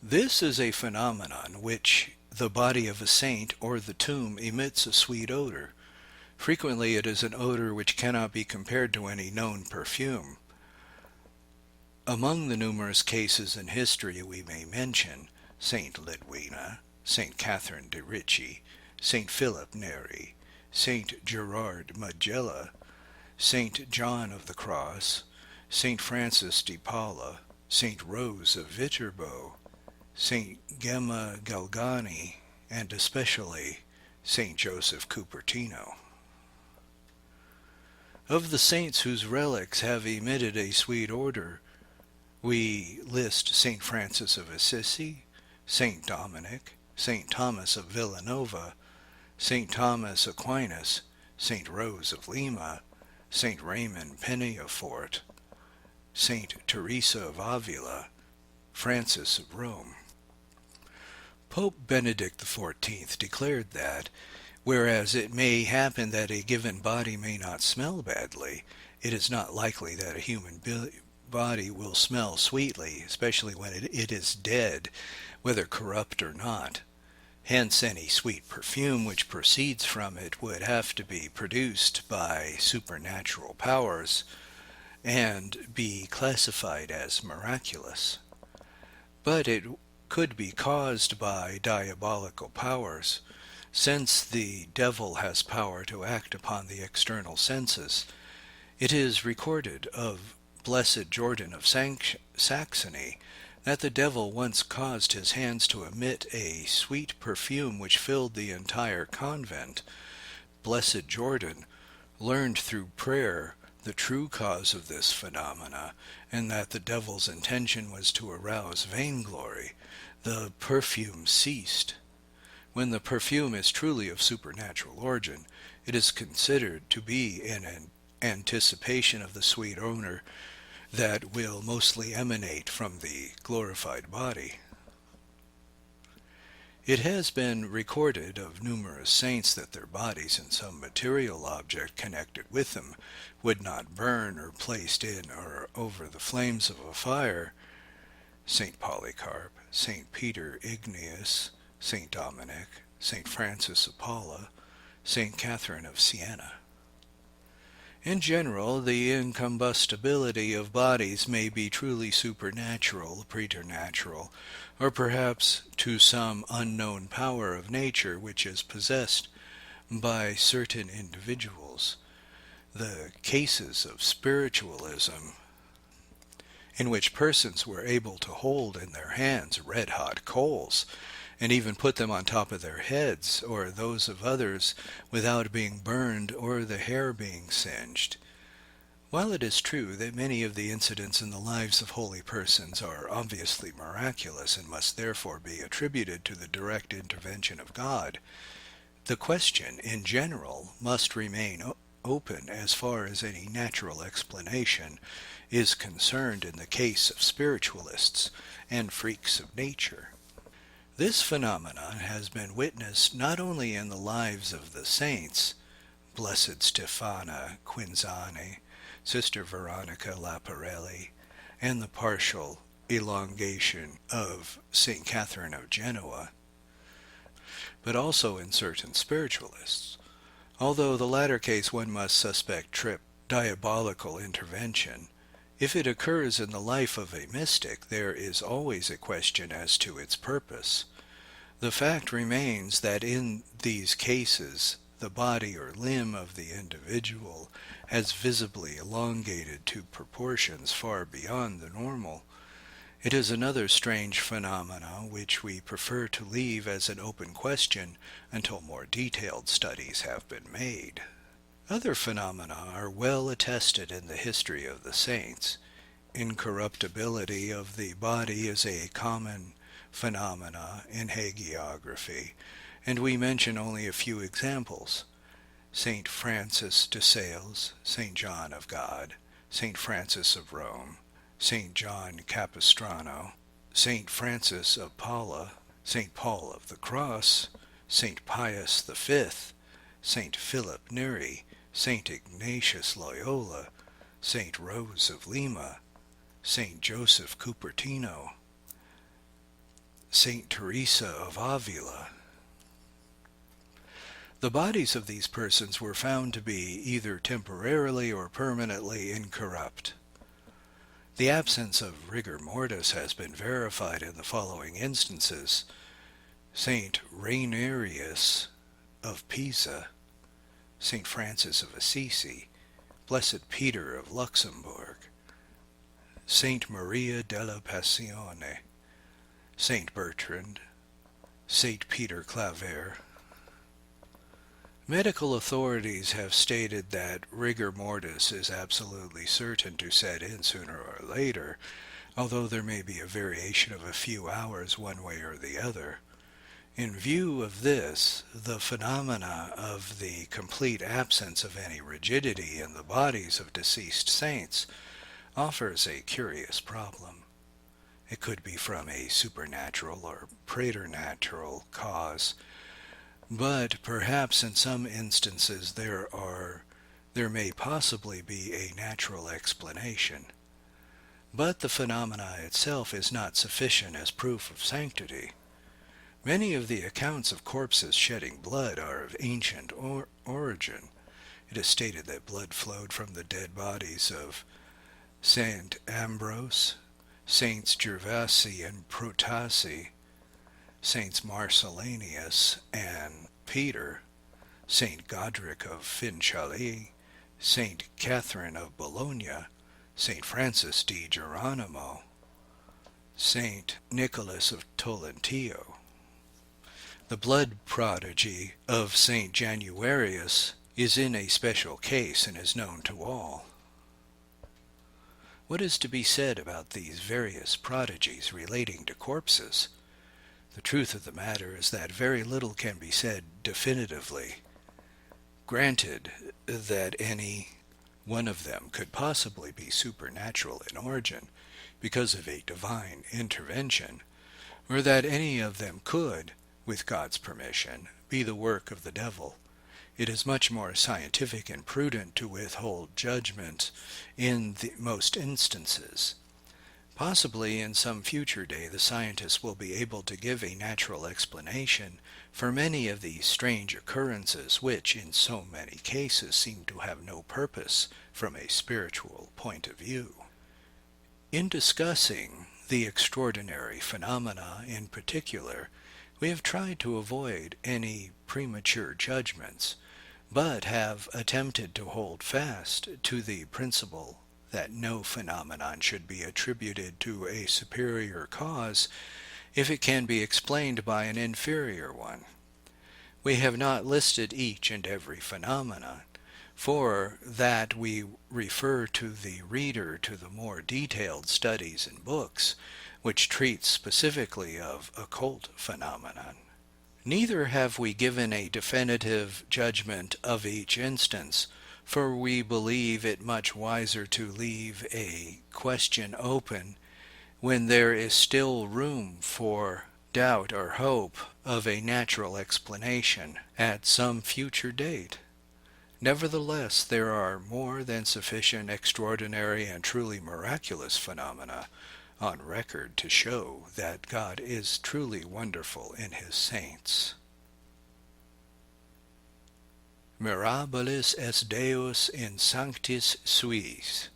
This is a phenomenon which the body of a saint or the tomb emits a sweet odor. Frequently it is an odor which cannot be compared to any known perfume. Among the numerous cases in history we may mention Saint Lidwina, Saint Catherine de' Ricci, Saint Philip Neri, Saint Gerard Majella, Saint John of the Cross, Saint Francis de Paula, Saint Rose of Viterbo, Saint Gemma Galgani, and especially Saint Joseph Cupertino. Of the saints whose relics have emitted a sweet odor, we list Saint Francis of Assisi, Saint Dominic, Saint Thomas of Villanova, Saint Thomas Aquinas, Saint Rose of Lima, Saint Raymond Peñafort, Saint Teresa of Avila, Francis of Rome. Pope Benedict XIV declared that, whereas it may happen that a given body may not smell badly, it is not likely that a human body will smell sweetly, especially when it is dead, whether corrupt or not. Hence any sweet perfume which proceeds from it would have to be produced by supernatural powers and be classified as miraculous. But it could be caused by diabolical powers, since the devil has power to act upon the external senses. It is recorded of Blessed Jordan of Saxony that the devil once caused his hands to emit a sweet perfume which filled the entire convent. Blessed Jordan learned through prayer the true cause of this phenomena, and that the devil's intention was to arouse vainglory. The perfume ceased. When the perfume is truly of supernatural origin, it is considered to be an anticipation of the sweet odor that will mostly emanate from the glorified body. It has been recorded of numerous saints that their bodies and some material object connected with them would not burn or placed in or over the flames of a fire. Saint Polycarp, Saint Peter Ignaeus, Saint Dominic, Saint Francis of Paula, Saint Catherine of Siena. In general, the incombustibility of bodies may be truly supernatural, preternatural, or perhaps to some unknown power of nature which is possessed by certain individuals. The cases of spiritualism, in which persons were able to hold in their hands red-hot coals, and even put them on top of their heads, or those of others, without being burned or the hair being singed. While it is true that many of the incidents in the lives of holy persons are obviously miraculous and must therefore be attributed to the direct intervention of God, the question in general must remain open as far as any natural explanation is concerned in the case of spiritualists and freaks of nature. This phenomenon has been witnessed not only in the lives of the saints, Blessed Stefana Quinzani, Sister Veronica Laparelli, and the partial elongation of St. Catherine of Genoa, but also in certain spiritualists. Although the latter case one must suspect diabolical intervention, if it occurs in the life of a mystic, there is always a question as to its purpose. The fact remains that in these cases the body or limb of the individual has visibly elongated to proportions far beyond the normal. It is another strange phenomenon which we prefer to leave as an open question until more detailed studies have been made. Other phenomena are well attested in the history of the saints. incorruptibility of the body is a common phenomena in hagiography, and we mention only a few examples. St. Francis de Sales, St. John of God, St. Francis of Rome, St. John Capistrano, St. Francis of Paula, St. Paul of the Cross, St. Pius V, St. Philip Neri, St. Ignatius Loyola, St. Rose of Lima, St. Joseph Cupertino, St. Teresa of Avila. The bodies of these persons were found to be either temporarily or permanently incorrupt. The absence of rigor mortis has been verified in the following instances. St. Rainerius of Pisa, St. Francis of Assisi, Blessed Peter of Luxembourg, St. Maria della Passione, St. Bertrand, St. Peter Claver. Medical authorities have stated that rigor mortis is absolutely certain to set in sooner or later, although there may be a variation of a few hours one way or the other. In view of this, the phenomena of the complete absence of any rigidity in the bodies of deceased saints offers a curious problem. It could be from a supernatural or preternatural cause, but perhaps in some instances there may possibly be a natural explanation. But the phenomena itself is not sufficient as proof of sanctity. Many of the accounts of corpses shedding blood are of ancient origin. It is stated that blood flowed from the dead bodies of Saint Ambrose, Saints Gervasi and Protasi, Saints Marcellinus and Peter, Saint Godric of Finchali, Saint Catherine of Bologna, Saint Francis di Geronimo, Saint Nicholas of Tolentino. The blood prodigy of Saint Januarius is in a special case and is known to all. What is to be said about these various prodigies relating to corpses? The truth of the matter is that very little can be said definitively. Granted that any one of them could possibly be supernatural in origin because of a divine intervention, or that any of them could, with God's permission, be the work of the devil, it is much more scientific and prudent to withhold judgment in the most instances. Possibly in some future day the scientists will be able to give a natural explanation for many of these strange occurrences which in so many cases seem to have no purpose from a spiritual point of view. In discussing the extraordinary phenomena in particular, we have tried to avoid any premature judgments, but have attempted to hold fast to the principle that no phenomenon should be attributed to a superior cause if it can be explained by an inferior one. We have not listed each and every phenomenon, for that we refer to the reader to the more detailed studies and books which treat specifically of occult phenomenon. Neither have we given a definitive judgment of each instance, for we believe it much wiser to leave a question open when there is still room for doubt or hope of a natural explanation at some future date. Nevertheless, there are more than sufficient extraordinary and truly miraculous phenomena on record to show that God is truly wonderful in his saints. Mirabilis est Deus in sanctis suis.